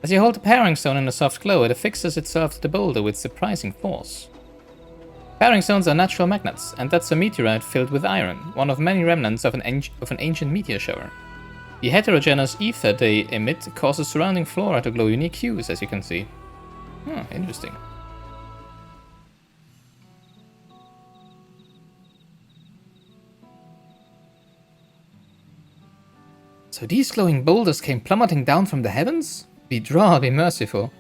S1: As you hold the paring stone in a soft glow, it affixes itself to the boulder with surprising force. Paring stones are natural magnets, and that's a meteorite filled with iron, one of many remnants of an ancient meteor shower. The heterogeneous ether they emit causes surrounding flora to glow unique hues, as you can see. Oh, interesting. So these glowing boulders came plummeting down from the heavens? Be draw, be merciful.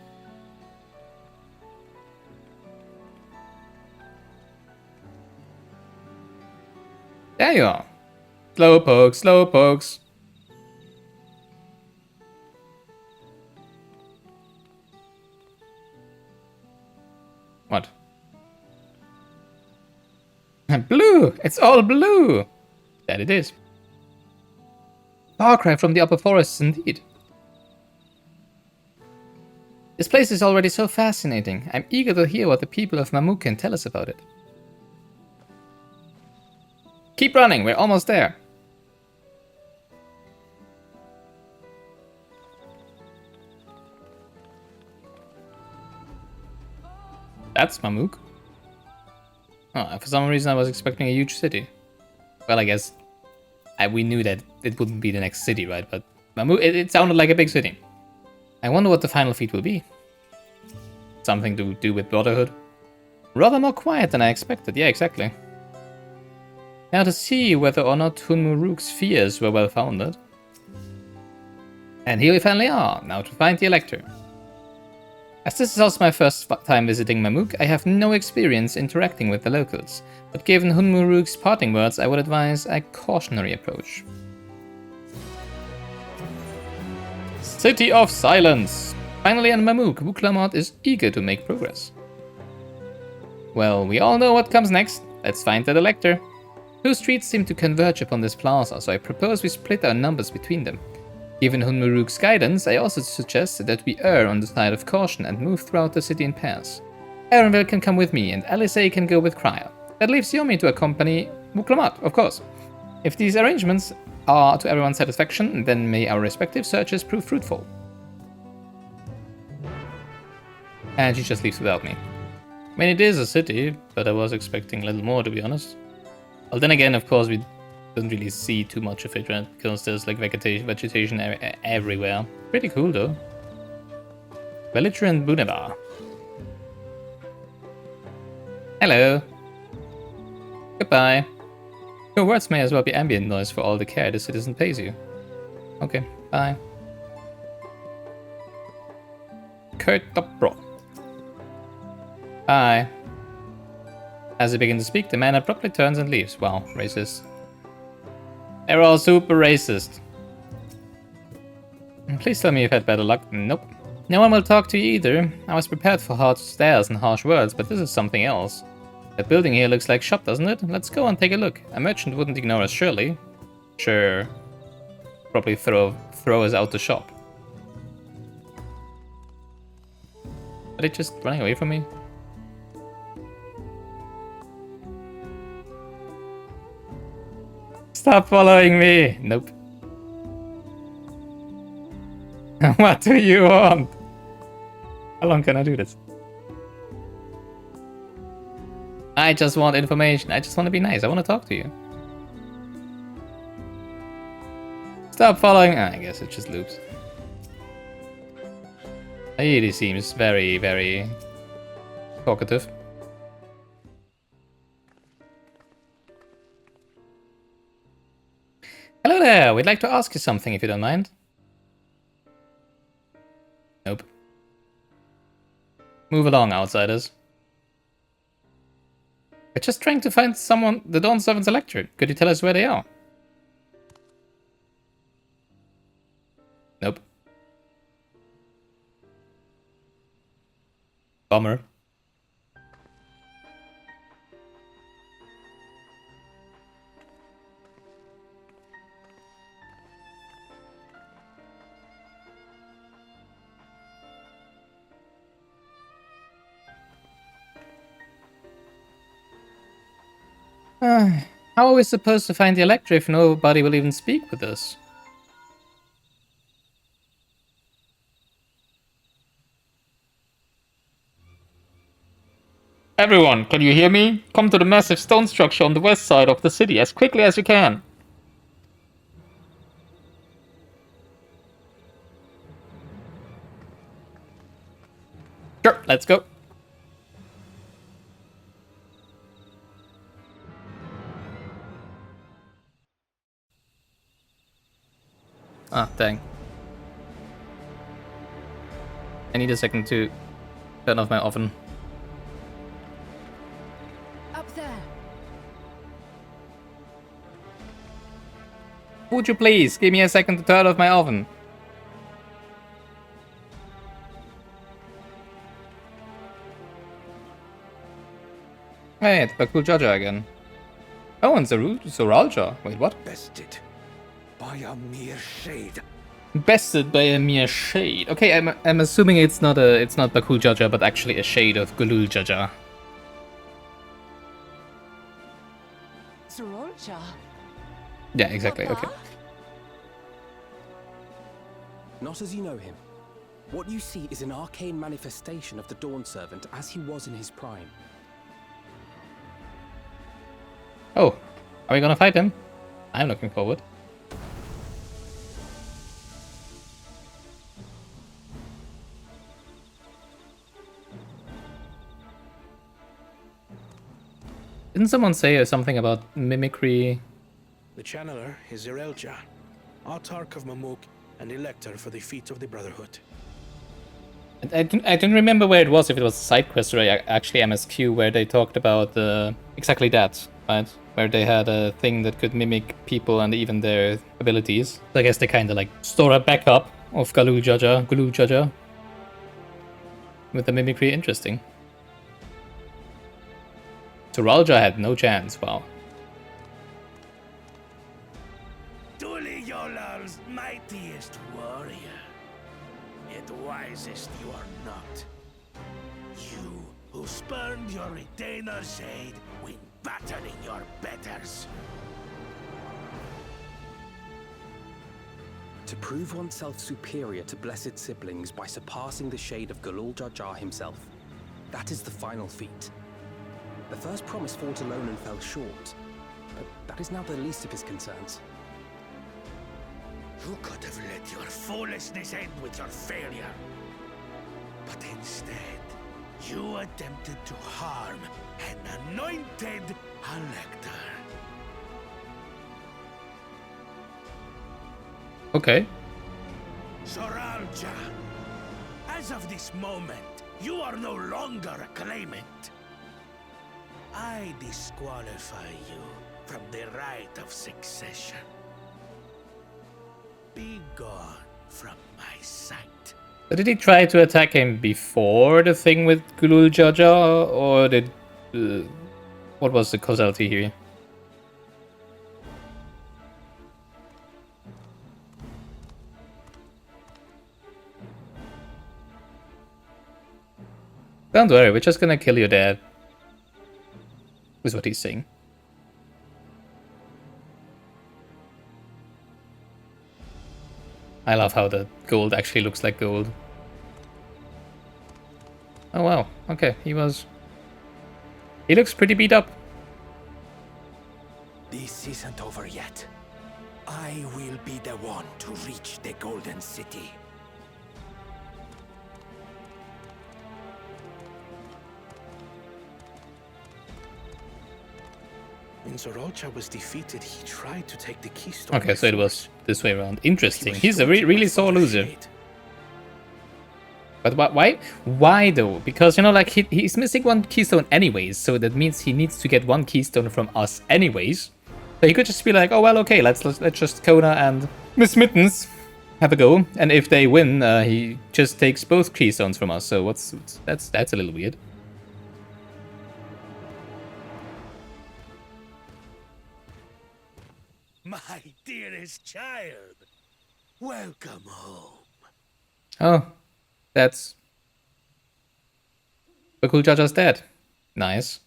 S1: There you are. Slowpokes, slowpokes. What? Blue! It's all blue! That it is. Far cry from the upper forests indeed. This place is already so fascinating. I'm eager to hear what the people of Mamook can tell us about it. Keep running, we're almost there. That's Mamook. Oh, for some reason I was expecting a huge city. Well, I guess we knew that it wouldn't be the next city, right? But Mamook, it sounded like a big city. I wonder what the final feat will be. Something to do with Brotherhood? Rather more quiet than I expected, yeah, exactly. Now to see whether or not Hunmuruk's fears were well founded. And here we finally are, now to find the Elector. As this is also my first time visiting Mamook, I have no experience interacting with the locals, but given Hunmuruk's parting words, I would advise a cautionary approach. City of Silence! Finally in Mamook, Wuklamat is eager to make progress. Well, we all know what comes next. Let's find the Elector. Two streets seem to converge upon this plaza, so I propose we split our numbers between them. Given Hunmuruk's guidance, I also suggest that we err on the side of caution and move throughout the city in pairs. Arundel can come with me, and Alisei can go with Cryer. That leaves Yomi to accompany Wuklamat, of course. If these arrangements are to everyone's satisfaction, then may our respective searches prove fruitful. And she just leaves without me. I mean, it is a city, but I was expecting a little more, to be honest. Well, then again, of course, we don't really see too much of it, right? Because there's like vegetation everywhere. Pretty cool, though. Belligerent Bunebar. Hello. Goodbye. Your words may as well be ambient noise for all the care the citizen pays you. Okay, bye. Kurt Bro. Bye. As he begins to speak, the man abruptly turns and leaves. Wow, racist. They're all super racist. Please tell me you've had better luck. Nope. No one will talk to you either. I was prepared for hard stares and harsh words, but this is something else. That building here looks like shop, doesn't it? Let's go and take a look. A merchant wouldn't ignore us, surely. Sure. probably throw us out the shop. Are they just running away from me? Stop following me! Nope. What do you want? How long can I do this? I just want information. I just want to be nice. I want to talk to you. Stop following. I guess it just loops. He seems very, very talkative. Hello there. We'd like to ask you something if you don't mind. Nope. Move along, outsiders. We're just trying to find someone, the Dawn Servant's electorate. Could you tell us where they are? Nope. Bummer. How are we supposed to find the electorate if nobody will even speak with us? Everyone, can you hear me? Come to the massive stone structure on the west side of the city as quickly as you can. Sure, let's go. Ah, dang. I need a second to turn off my oven.
S2: Up there.
S1: Would you please give me a second to turn off my oven? Hey, it's Bakul Jaja again. Oh, and Zoralja. Wait, what?
S5: Bested by a mere shade.
S1: Bested by a mere shade. Okay, I'm assuming it's not Bakul Jaja, but actually a shade of Gulul Jaja.
S2: Zoralja.
S1: Yeah, exactly. Okay.
S8: Not as you know him. What you see is an arcane manifestation of the Dawn Servant as he was in his prime.
S1: Oh, are we gonna fight him? I'm looking forward. Didn't someone say something about mimicry?
S7: The channeler is Irelja, Autarch of Mamook and Elector for the Feet of the Brotherhood.
S1: I don't remember where it was, if it was a side quest or actually MSQ, where they talked about exactly that, right? Where they had a thing that could mimic people and even their abilities. So I guess they kind of like store a backup of Gulu Jaja. With the mimicry, interesting. Zoralja had no chance, wow.
S3: Tuli Yolal's mightiest warrior, yet wisest you are not. You who spurned your retainer's aid when battering your betters.
S8: To prove oneself superior to blessed siblings by surpassing the shade of Gulul Jaja himself. That is the final feat. The first promise fought alone and fell short, but that is now the least of his concerns.
S3: You could have let your foolishness end with your failure. But instead, you attempted to harm an anointed elector.
S1: Okay.
S3: Zoralja, as of this moment, you are no longer a claimant. I disqualify you from the right of succession. Be gone from my sight.
S1: Did he try to attack him before the thing with Gulul Jaja, or did... what was the causality here? Don't worry, we're just gonna kill your dad. Is what he's saying. I love how the gold actually looks like gold. Oh wow, okay, he looks pretty beat up.
S5: This isn't over yet. I will be the one to reach the Golden City.
S7: When Zoralcha was defeated, he tried to take the keystone.
S1: Okay, so it was this way around. Interesting.
S7: He was
S1: He's a
S7: shorted
S1: really
S7: by
S1: sore
S7: Father
S1: loser.
S7: Shade.
S1: But why? Why though? Because, you know, like, he's missing one keystone anyways, so that means he needs to get one keystone from us anyways. So he could just be like, oh well, okay, let's just Kona and Miss Mittens have a go, and if they win, he just takes both keystones from us. So that's a little weird.
S3: My dearest child, welcome home.
S1: Oh, that's Bakul Jaja's dead. Nice.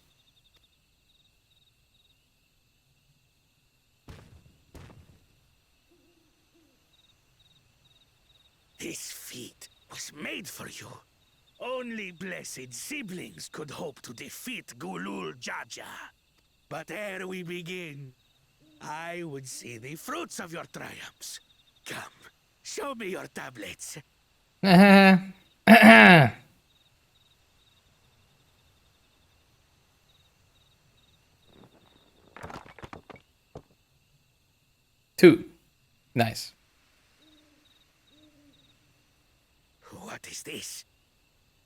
S3: This feat was made for you. Only blessed siblings could hope to defeat Gulul Jaja. But ere we begin, I would see the fruits of your triumphs. Come, show me your tablets.
S1: Two. Nice.
S3: What is this?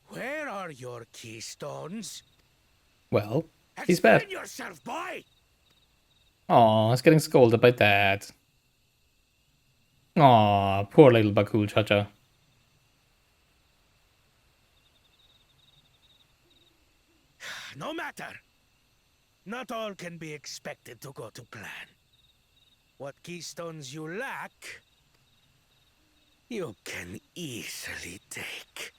S3: Where are your keystones?
S1: Well, he's bad.
S3: Explain yourself, boy!
S1: Aw, he's getting scolded by Dad. Aw, poor little Bakul Chacha.
S3: No matter. Not all can be expected to go to plan. What keystones you lack, you can easily take.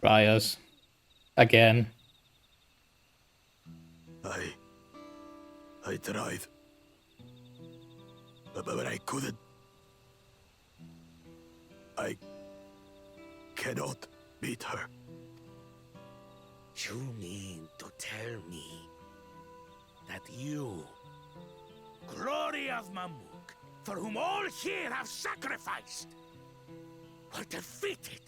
S1: Rios. Again.
S3: I tried. But I couldn't. I cannot beat her. You mean to tell me that you, glory of Mamook, for whom all here have sacrificed, were defeated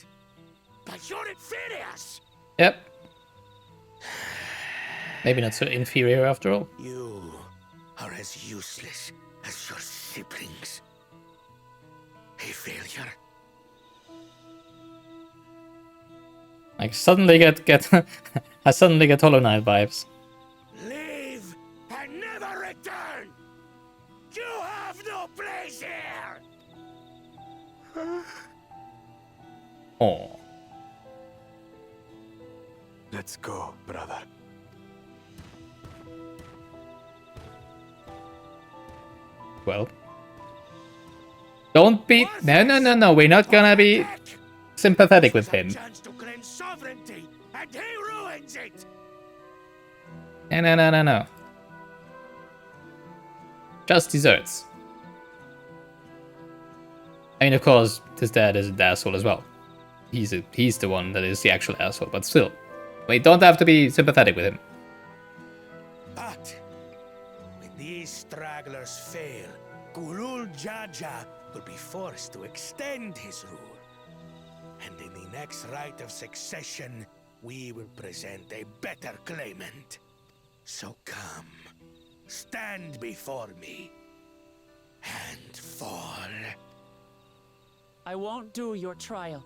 S3: by your inferiors?
S1: Yep. Maybe not so inferior after all.
S3: You are as useless as your siblings. A failure.
S1: I suddenly get I suddenly get Hollow Knight vibes.
S3: Leave and never return! You have no place here!
S1: Oh.
S3: Let's go, brother.
S1: Well. Don't be... No. We're not gonna be sympathetic with him.
S3: Chance to claim sovereignty, and he ruins it!
S1: No. Just desserts. I mean, of course, his dad is an asshole as well. He's the one that is the actual asshole, but still. We don't have to be sympathetic with him.
S3: But when these stragglers fail, Gulul Jaja will be forced to extend his rule. And in the next rite of succession, we will present a better claimant. So come, stand before me, and fall.
S2: I won't do your trial.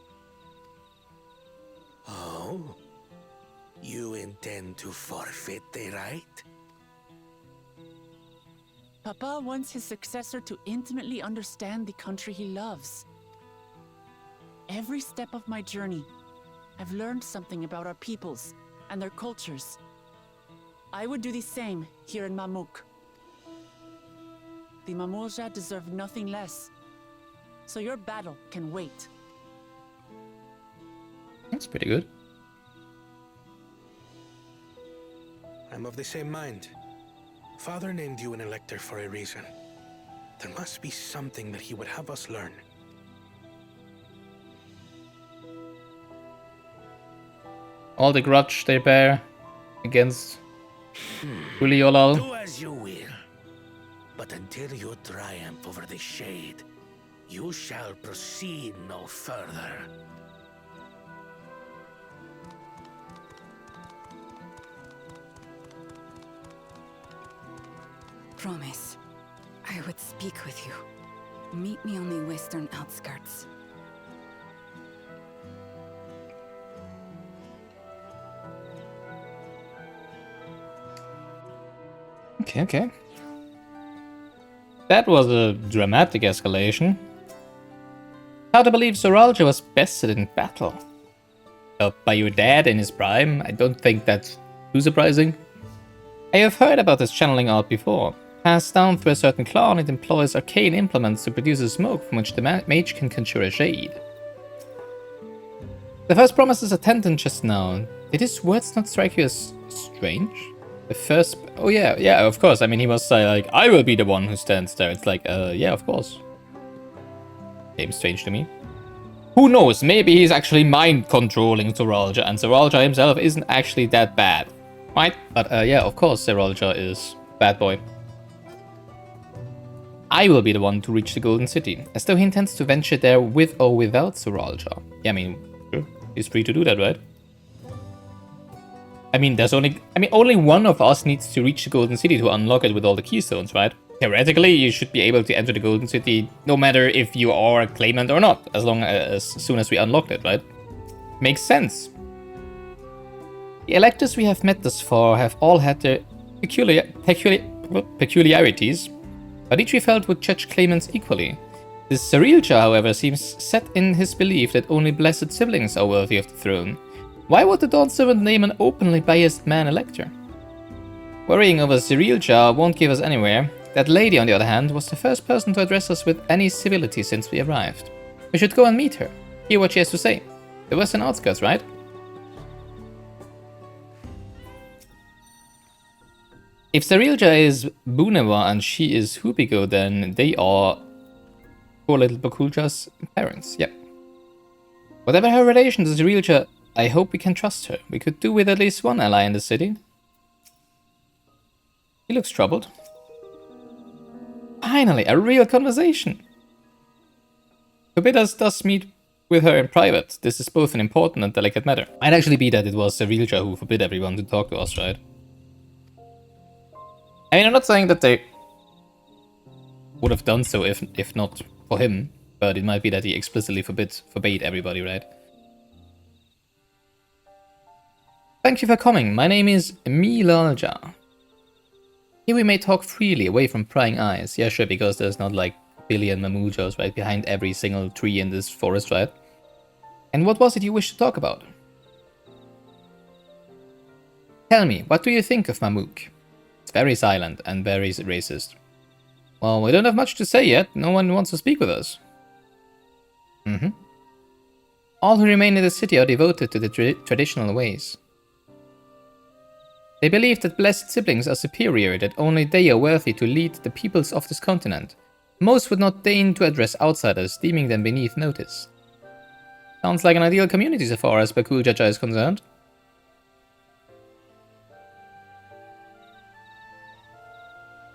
S3: Oh? You intend to forfeit the right?
S2: Papa wants his successor to intimately understand the country he loves. Every step of my journey, I've learned something about our peoples and their cultures. I would do the same here in Mamook. The Mamulja deserve nothing less, so your battle can wait.
S1: That's pretty good.
S7: I'm of the same mind. Father named you an elector for a reason. There must be something that he would have us learn.
S1: All the grudge they bear against Uliolal.
S3: Do as you will. But until you triumph over the shade, you shall proceed no further.
S9: Promise, I would speak with you. Meet me on the western outskirts.
S1: Okay. That was a dramatic escalation. Hard to believe Zoralja was bested in battle. By your dad in his prime? I don't think that's too surprising. I have heard about this channeling art before. Passed down through a certain clan, it employs arcane implements to produce a smoke from which the mage can conjure a shade. The first promise is attendant just now. Did his words not strike you as strange? The first... Oh yeah, of course. I mean, he was like, I will be the one who stands there. It's like, yeah, of course. Seems strange to me. Who knows? Maybe he's actually mind-controlling Zoralja, and Zoralja himself isn't actually that bad. Right? But yeah, of course, Zoralja is bad boy. I will be the one to reach the Golden City, as though he intends to venture there with or without Zoralja. Yeah, I mean, sure, he's free to do that, right? I mean, only one of us needs to reach the Golden City to unlock it with all the keystones, right? Theoretically, you should be able to enter the Golden City no matter if you are a claimant or not, as soon as we unlocked it, right? Makes sense. The electors we have met thus far have all had their peculiarities, but each we felt would judge claimants equally. This Cerilja, however, seems set in his belief that only blessed siblings are worthy of the throne. Why would the Dawn Servant name an openly biased man elector? Worrying over Cerilja won't give us anywhere. That lady, on the other hand, was the first person to address us with any civility since we arrived. We should go and meet her, hear what she has to say. The western outskirts, right? If Cerilja is Bunewa and she is Hubigo, then they are poor little Bakulja's parents, yep. Whatever her relation to Cerilja, I hope we can trust her. We could do with at least one ally in the city. He looks troubled. Finally, a real conversation. Forbid us thus meet with her in private. This is both an important and delicate matter. Might actually be that it was Cerilja who forbid everyone to talk to us, right? I mean, I'm not saying that they would have done so if not for him, but it might be that he explicitly forbade everybody, right? Thank you for coming. My name is Milalja. Here we may talk freely, away from prying eyes. Yeah, sure, because there's not like a billion Mamujas right behind every single tree in this forest, right? And what was it you wished to talk about? Tell me, what do you think of Mamook? It's very silent and very racist. Well, we don't have much to say yet. No one wants to speak with us. All who remain in the city are devoted to the traditional ways. They believe that blessed siblings are superior, that only they are worthy to lead the peoples of this continent. Most would not deign to address outsiders, deeming them beneath notice. Sounds like an ideal community so far as Bakuljaja is concerned.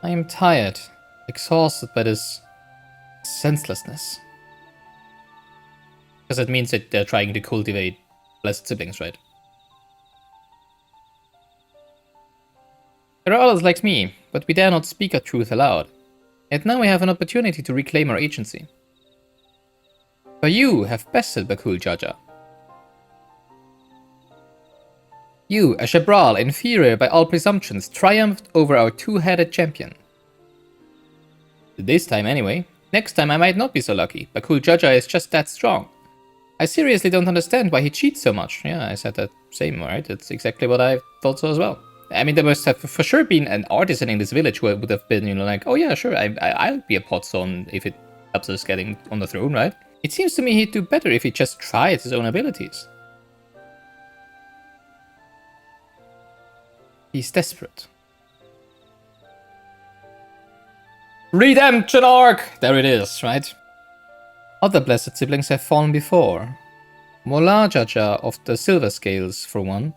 S1: I am tired, exhausted by this senselessness. Because it means that they're trying to cultivate blessed siblings, right? There are others like me, but we dare not speak our truth aloud. Yet now we have an opportunity to reclaim our agency. For you have bested Bakuljaja. You, a Shabral, inferior by all presumptions, triumphed over our two-headed champion. This time anyway. Next time I might not be so lucky. Bakuljaja is just that strong. I seriously don't understand why he cheats so much. Yeah, I said that same, right? It's exactly what I thought so as well. I mean, there must have for sure been an artisan in this village who would have been, you know, like, oh yeah, sure, I'll be a potson if it helps us getting on the throne, right? It seems to me he'd do better if he just tried his own abilities. He's desperate. Redemption arc! There it is, right? Other blessed siblings have fallen before. Molajaja of the Silver Scales, for one.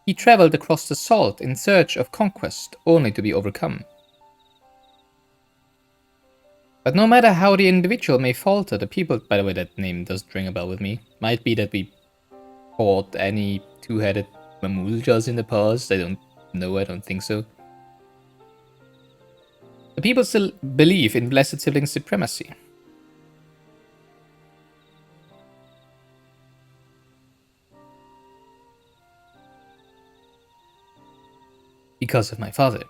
S1: He traveled across the salt in search of conquest, only to be overcome. But no matter how the individual may falter, the people... By the way, that name doesn't ring a bell with me. Might be that we fought any two-headed Mamuljas in the past. I don't know, I don't think so. The people still believe in blessed sibling supremacy. Because of my father.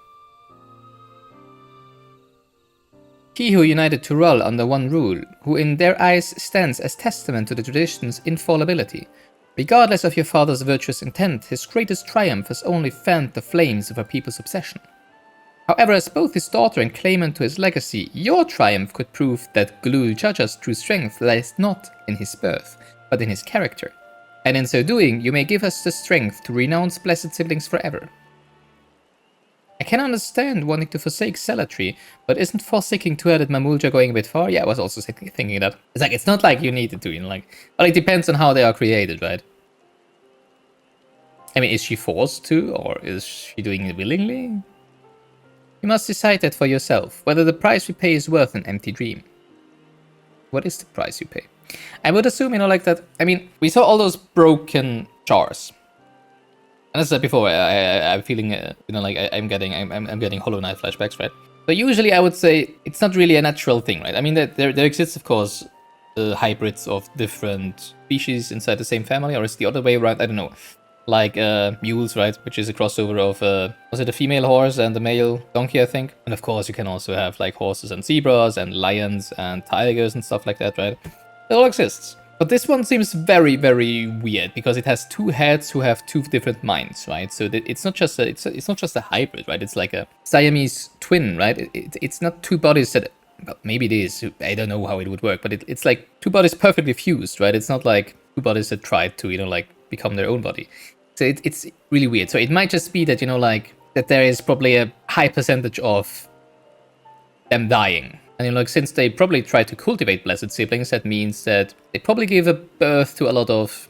S1: He who united Tural under one rule, who in their eyes stands as testament to the tradition's infallibility. Regardless of your father's virtuous intent, his greatest triumph has only fanned the flames of our people's obsession. However, as both his daughter and claimant to his legacy, your triumph could prove that Gulul Jaja's true strength lies not in his birth, but in his character. And in so doing, you may give us the strength to renounce blessed siblings forever. I can understand wanting to forsake zealotry, but isn't forsaking two-headed Mamulja going a bit far? Yeah, I was also thinking that. It's like, it's not like you needed to, you know, like... Well, it depends on how they are created, right? I mean, is she forced to, or is she doing it willingly? You must decide that for yourself, whether the price we pay is worth an empty dream. What is the price you pay? I would assume, you know, like that... I mean, we saw all those broken jars. And as I said before, I'm feeling, you know, like I'm getting Hollow Knight flashbacks, right? But usually I would say it's not really a natural thing, right? I mean, there exists, of course, hybrids of different species inside the same family, or is the other way around? I don't know. Like mules, right? Which is a crossover of, was it a female horse and a male donkey, I think? And of course, you can also have like horses and zebras and lions and tigers and stuff like that, right? It all exists. But this one seems very, very weird because it has two heads who have two different minds, right? So that it's not just a hybrid, right? It's like a Siamese twin, right? It's not two bodies that, well, maybe it is. I don't know how it would work, but it's like two bodies perfectly fused, right? It's not like two bodies that tried to, you know, like become their own body. So it's really weird. So it might just be that, you know, like that there is probably a high percentage of them dying. And you know, like, since they probably try to cultivate blessed siblings, that means that they probably give a birth to a lot of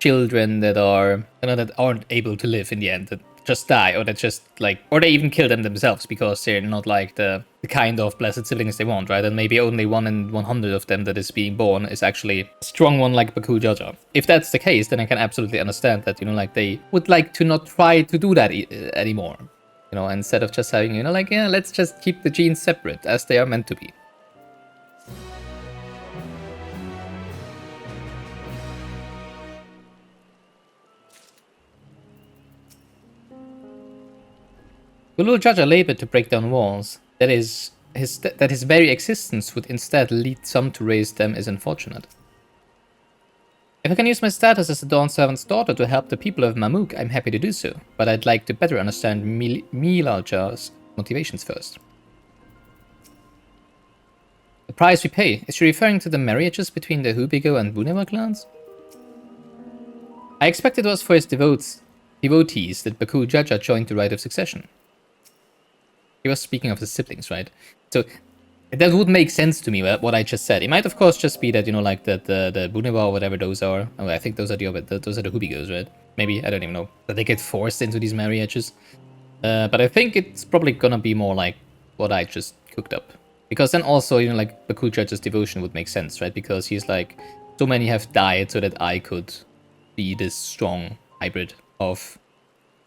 S1: children that are, you know, that aren't able to live in the end, that just die, or that just like, or they even kill them themselves because they're not like the kind of blessed siblings they want, right? And maybe only 1 in 100 of them that is being born is actually a strong one like Baku Jaja. If that's the case, then I can absolutely understand that, you know, like they would like to not try to do that anymore. You know, instead of just having, you know, like, yeah, let's just keep the genes separate as they are meant to be. Gulul Jaja labored to break down walls. That his very existence would instead lead some to raise them is unfortunate. If I can use my status as a Dawn Servant's daughter to help the people of Mamook, I'm happy to do so, but I'd like to better understand Milalja's motivations first. The price we pay, is she referring to the marriages between the Hubigo and Buneva clans? I expect it was for his devotees that Baku Jaja joined the right of succession. He was speaking of the siblings, right? So that would make sense to me, what I just said. It might, of course, just be that, you know, like that the Buneva or whatever those are. Oh, I think those are the Hubigos, right? Maybe, I don't even know. That they get forced into these marriages. But I think it's probably gonna be more like what I just cooked up. Because then also, you know, like Baku Jaja's devotion would make sense, right? Because he's like, so many have died so that I could be this strong hybrid of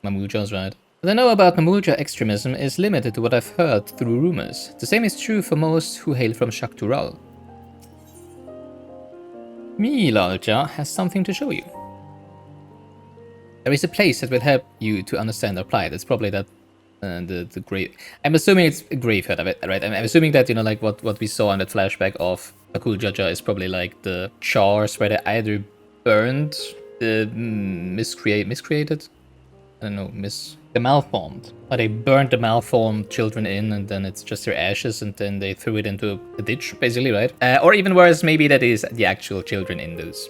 S1: Mamuljas, right? What I know about Mamulja extremism is limited to what I've heard through rumors. The same is true for most who hail from Shaktural. Milalja has something to show you. There is a place that will help you to understand our plight. It's probably that the grave. I'm assuming it's a graveyard of it, right? I'm assuming that, you know, like what we saw in that flashback of Baku Jaja is probably like the jars where they either burned the miscreated. I don't know, the malformed. Or they burned the malformed children in, and then it's just their ashes, and then they threw it into a ditch, basically, right? Or even worse, maybe that is the actual children in those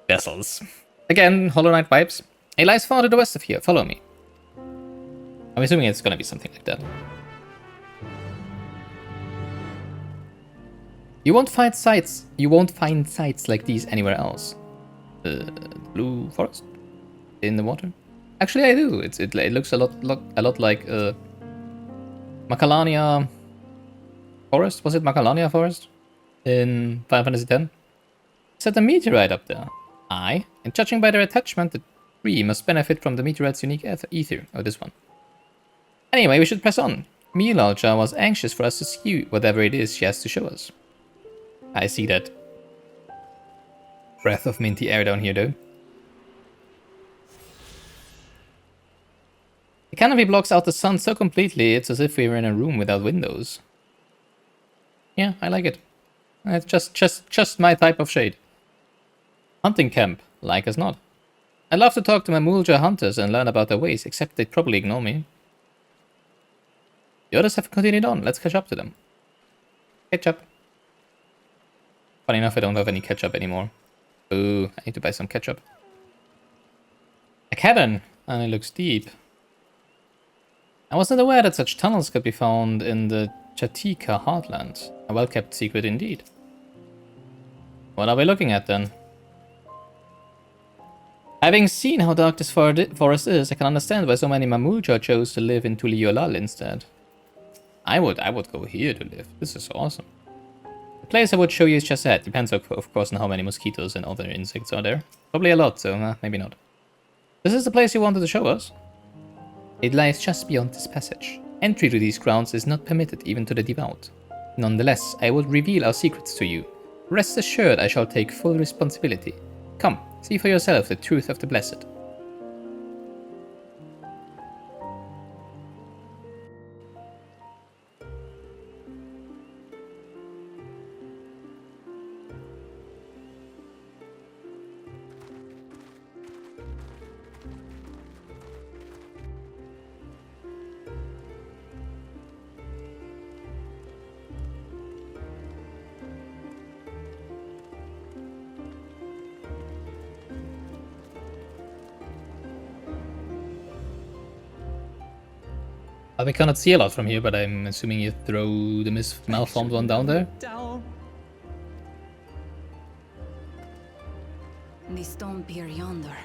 S1: vessels. Again, Hollow Knight vibes. It lies far to the west of here, follow me. I'm assuming it's gonna be something like that. You won't find sites like these anywhere else. Blue forest in the water. Actually, I do. It looks a lot like Macalania forest. Was it Macalania forest in Final Fantasy X? Set a meteorite up there. Aye, and judging by their attachment, the tree must benefit from the meteorite's unique ether. Oh, this one. Anyway, we should press on. Milalja was anxious for us to see whatever it is she has to show us. I see that. Breath of minty air down here, though. The canopy blocks out the sun so completely, it's as if we were in a room without windows. Yeah, I like it. It's just my type of shade. Hunting camp, like as not. I'd love to talk to Mamulja hunters and learn about their ways, except they'd probably ignore me. The others have continued on, let's catch up to them. Ketchup. Funny enough, I don't have any ketchup anymore. Ooh, I need to buy some ketchup. A cabin, and it looks deep. I wasn't aware that such tunnels could be found in the Chatika heartland. A well-kept secret indeed. What are we looking at then? Having seen how dark this forest is, I can understand why so many Mamulja chose to live in Tuliolal instead. I would go here to live. This is awesome. The place I would show you is just ahead. Depends of course on how many mosquitoes and other insects are there. Probably a lot, so maybe not. This is the place you wanted to show us? It lies just beyond this passage. Entry to these grounds is not permitted even to the devout. Nonetheless, I will reveal our secrets to you. Rest assured I shall take full responsibility. Come, see for yourself the truth of the blessed. We cannot see a lot from here, but I'm assuming you throw the malformed one down there.
S9: The stone pier yonder.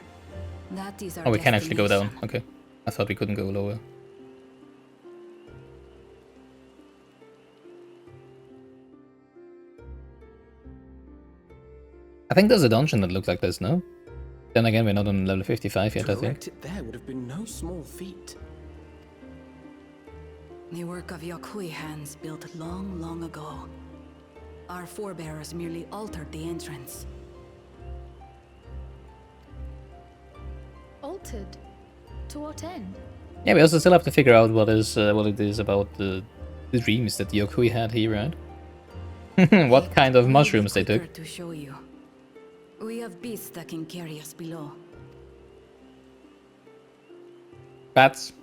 S9: That is our
S1: Oh, we can actually go down.
S9: destination.
S1: Okay. I thought we couldn't go lower. I think there's a dungeon that looks like this, no? Then again, we're not on level 55 yet, I
S8: To
S1: think.
S8: erect it there would have been no small feat.
S9: The work of Yakui hands built long, long ago. Our forebears merely altered the entrance.
S10: Altered? To what end?
S1: Yeah, we also still have to figure out what it is about the dreams that Yokui had here, right? What kind of mushrooms they took.
S9: To show you. We have beasts that can carry us below.
S1: Bats.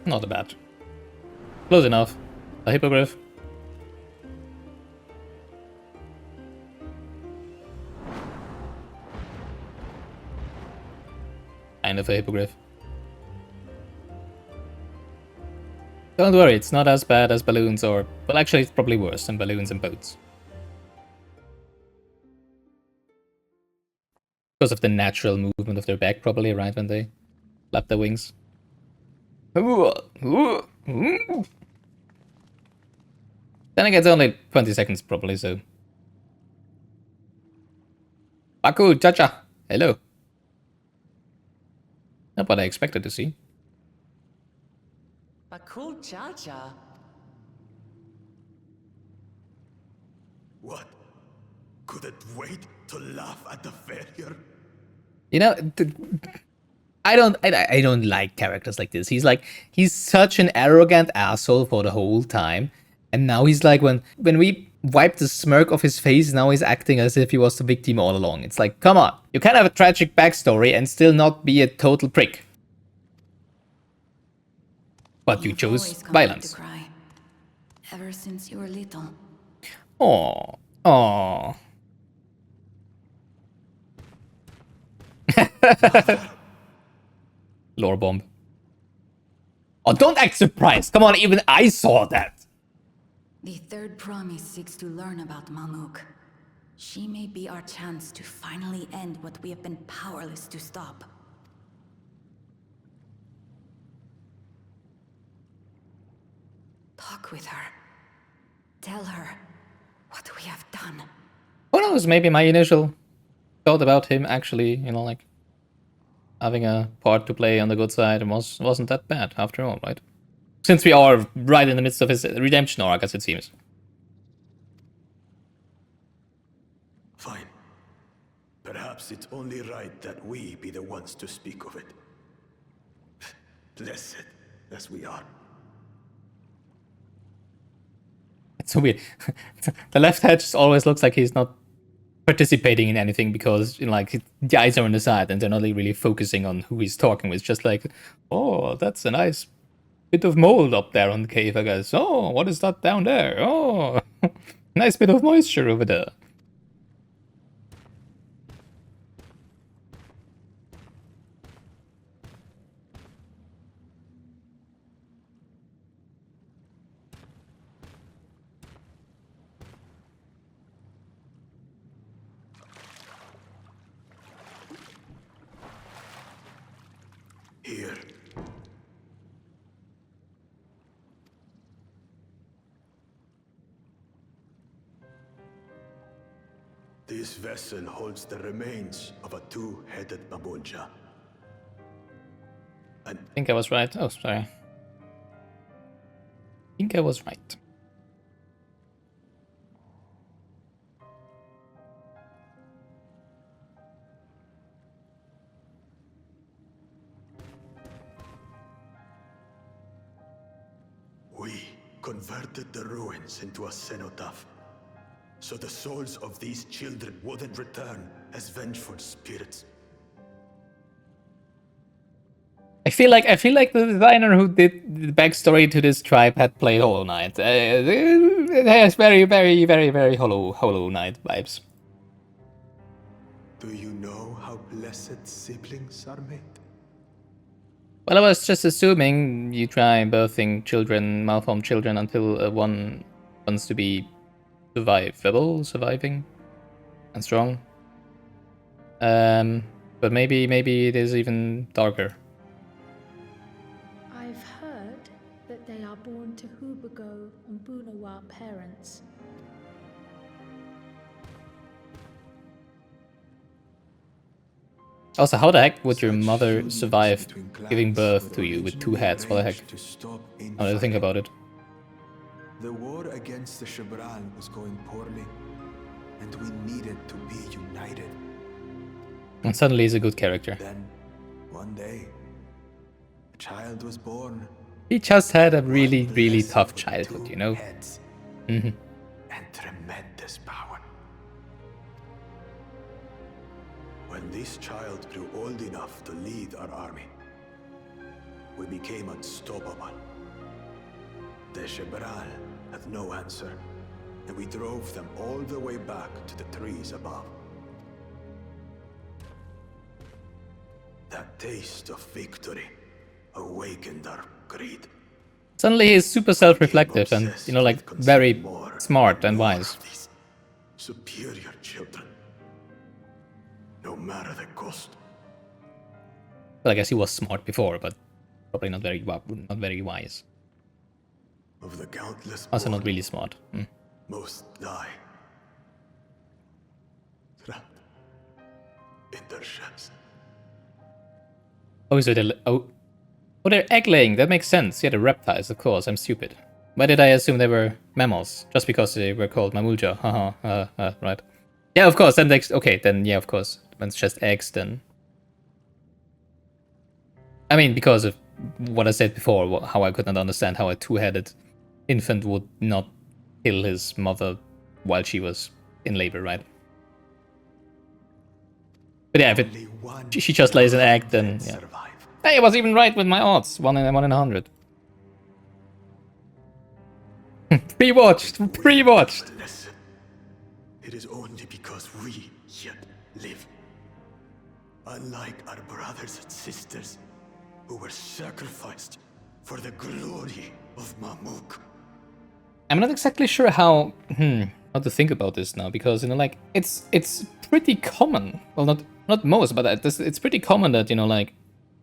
S1: Not a bat. Close enough. A hippogriff. Kind of a hippogriff. Don't worry, it's not as bad as balloons or... Well, actually, it's probably worse than balloons and boats. Because of the natural movement of their back, probably, right, when they flap their wings. Then again, it's only 20 seconds, probably, so... Baku, Chacha! Hello. Not what I expected to see.
S2: Bakul Chacha.
S3: What? Couldn't wait to laugh at the failure?
S1: You know, I don't like characters like this. He's such an arrogant asshole for the whole time. And now he's like, when we wiped the smirk off his face, now he's acting as if he was the victim all along. It's like, come on. You can have a tragic backstory and still not be a total prick. But you chose violence.
S9: Ever since you were little.
S1: Aw. Aw. Lore bomb. Oh, don't act surprised. Come on, even I saw that.
S9: The third promise seeks to learn about Mamook. She may be our chance to finally end what we have been powerless to stop. Talk with her. Tell her what we have done.
S1: Who knows, maybe my initial thought about him actually, you know, like having a part to play on the good side wasn't that bad after all, right? Since we are right in the midst of his redemption arc, as it seems.
S3: Fine. Perhaps it's only right that we be the ones to speak of it. Blessed as we are.
S1: It's so weird. The left hedge just always looks like he's not participating in anything because, you know, like, the eyes are on the side and they're not really focusing on who he's talking with. It's just like, oh, that's a nice bit of mold up there on the cave, I guess. Oh, what is that down there? Oh, nice bit of moisture over there.
S3: Here. This vessel holds the remains of a two-headed Mamook.
S1: I think I was right. Oh, sorry. I think I was right.
S3: We converted the ruins into a cenotaph, so the souls of these children wouldn't return as vengeful spirits.
S1: I feel like the designer who did the backstory to this tribe had played Hollow Knight. It has very, very, very, very Hollow Knight vibes.
S3: Do you know how blessed siblings are made?
S1: Well, I was just assuming you try birthing children, malformed children, until one wants to be surviving, and strong. But maybe it is even darker.
S10: I've heard that they are born to Hubago and Bunawa parents.
S1: Also, how the heck would your mother survive giving birth to you with two heads? What the heck? How do you think about it?
S3: The war against the Shibral was going poorly, and we needed to be united.
S1: And suddenly he's a good character.
S3: Then, one day, a child was born.
S1: He just had a really, really tough childhood, you know?
S3: And tremendous power. When this child grew old enough to lead our army, we became unstoppable. The Shibral had no answer, and we drove them all the way back to the trees above. That taste of victory awakened our greed.
S1: Suddenly he's super self-reflective and, you know, like, very smart and wise.
S3: Superior children. No matter the cost.
S1: Well, I guess he was smart before, but probably not very wise.
S3: Of the countless
S1: Also not
S3: born,
S1: really smart.
S3: most die. Trapped in their shells.
S1: Oh, so they're egg laying. That makes sense. Yeah, the reptiles, of course. I'm stupid. Why did I assume they were mammals? Just because they were called Mamook. Haha, right. Yeah, of course. Then okay, then yeah, of course. When it's just eggs, then. I mean, because of what I said before, how I could not understand how a two-headed infant would not kill his mother while she was in labor, right? But yeah, if she just lays an egg, then yeah. Hey, I was even right with my odds. 1 in 100. Pre-watched.
S11: it is only because we yet live. Unlike our brothers and sisters who were sacrificed for the glory of Mamook.
S1: I'm not exactly sure how to think about this now, because you know, like it's pretty common. Well, not most, but it's pretty common that, you know, like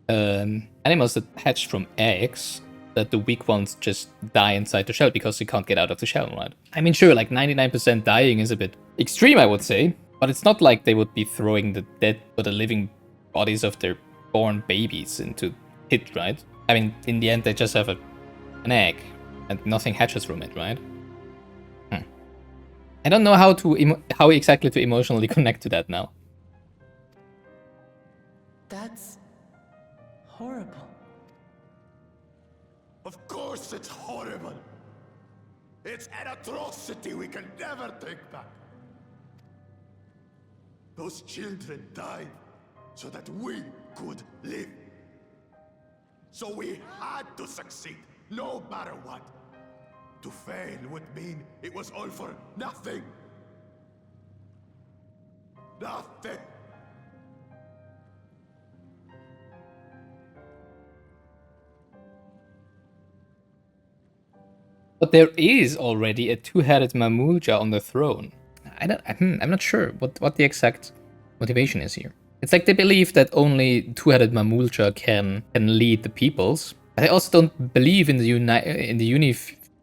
S1: animals that hatch from eggs, that the weak ones just die inside the shell because they can't get out of the shell, right? I mean, sure, like 99% dying is a bit extreme, I would say, but it's not like they would be throwing the dead or the living bodies of their born babies into it, right? I mean, in the end, they just have an egg, and nothing hatches from it, right? I don't know how exactly to emotionally connect to that now.
S2: That's horrible.
S11: Of course it's horrible. It's an atrocity we can never take back. Those children died so that we could live. So we had to succeed, no matter what. To fail would mean it was all for nothing. Nothing.
S1: But there is already a two-headed Mamulja on the throne. I'm not sure what the exact motivation is here. It's like they believe that only two-headed Mamulja can lead the peoples. But I also don't believe in the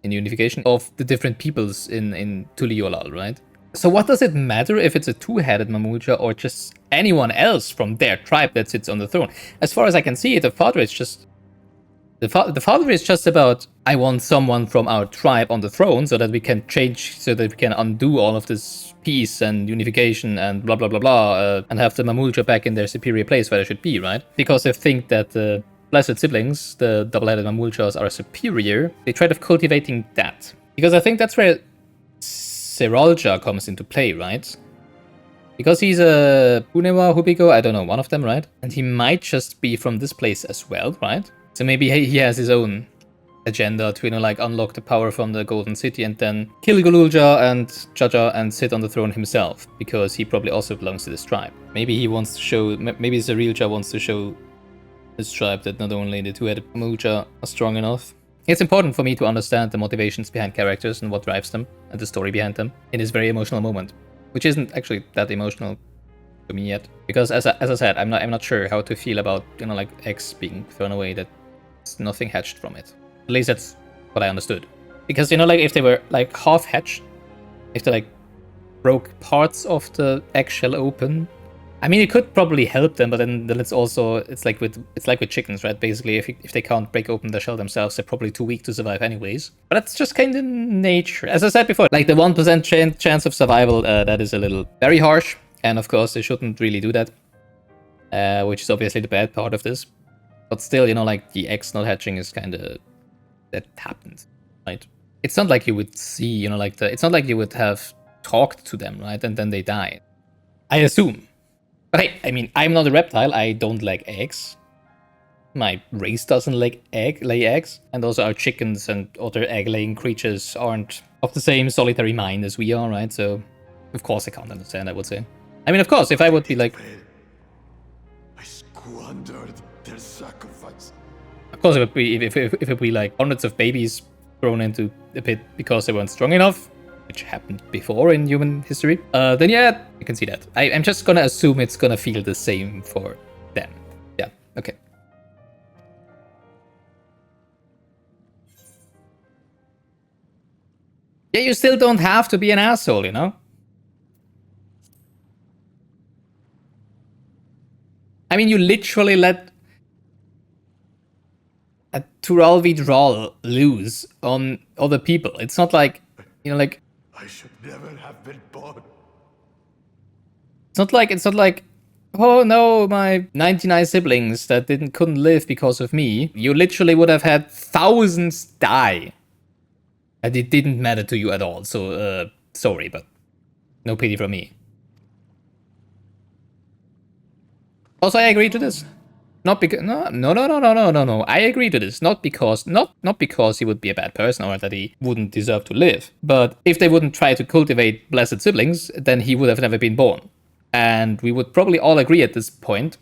S1: unification of the different peoples in Tuliolal, right? So what does it matter if it's a two-headed Mamulja or just anyone else from their tribe that sits on the throne? As far as I can see, the father is just about, I want someone from our tribe on the throne so that we can change, so that we can undo all of this peace and unification and blah blah blah blah, and have the Mamulja back in their superior place where they should be, right? Because they think that the blessed siblings, the double-headed Mamuljas, are superior. They try to cultivating that. Because I think that's where Seralja comes into play, right? Because he's a Punewa, Hubigo, I don't know, one of them, right? And he might just be from this place as well, right? So maybe he has his own agenda to, you know, like unlock the power from the Golden City and then kill Gululja and Jaja and sit on the throne himself, because he probably also belongs to this tribe. Maybe he wants to show, maybe Seralja wants to show this tribe that not only the two-headed Mamulja are strong enough. It's important for me to understand the motivations behind characters and what drives them and the story behind them in this very emotional moment, which isn't actually that emotional to me yet, because as I said, I'm not sure how to feel about, you know, like eggs being thrown away, that nothing hatched from it. At least that's what I understood. Because, you know, like if they were like half hatched, if they like broke parts of the eggshell open, I mean, it could probably help them, but then it's also, it's like with chickens, right? Basically, if they can't break open the shell themselves, they're probably too weak to survive anyways. But that's just kind of nature. As I said before, like the 1% chance of survival, that is a little very harsh. And of course, they shouldn't really do that, which is obviously the bad part of this. But still, you know, like the eggs not hatching is kind of, that happened, right? It's not like you would see, you know, like it's not like you would have talked to them, right? And then they die. I assume. But hey, I mean, I'm not a reptile. I don't like eggs. My race doesn't lay eggs. And also our chickens and other egg-laying creatures aren't of the same solitary mind as we are, right? So, of course I can't understand, I would say. I mean, of course, if I would be like...
S11: I squandered their sacrifice.
S1: Of course, if it would be like hundreds of babies thrown into a pit because they weren't strong enough, which happened before in human history, then yeah, you can see that. I'm just gonna assume it's gonna feel the same for them. Yeah, okay. Yeah, you still don't have to be an asshole, you know? I mean, you literally let a Turalvidral lose on other people. It's not like, you know, like...
S11: I should never have been born.
S1: It's not like, oh no, my 99 siblings that couldn't live because of me. You literally would have had thousands die. And it didn't matter to you at all, so, sorry, but no pity from me. Also, I agree to this. Not because no. I agree to this. Not because he would be a bad person or that he wouldn't deserve to live. But if they wouldn't try to cultivate blessed siblings, then he would have never been born. And we would probably all agree at this point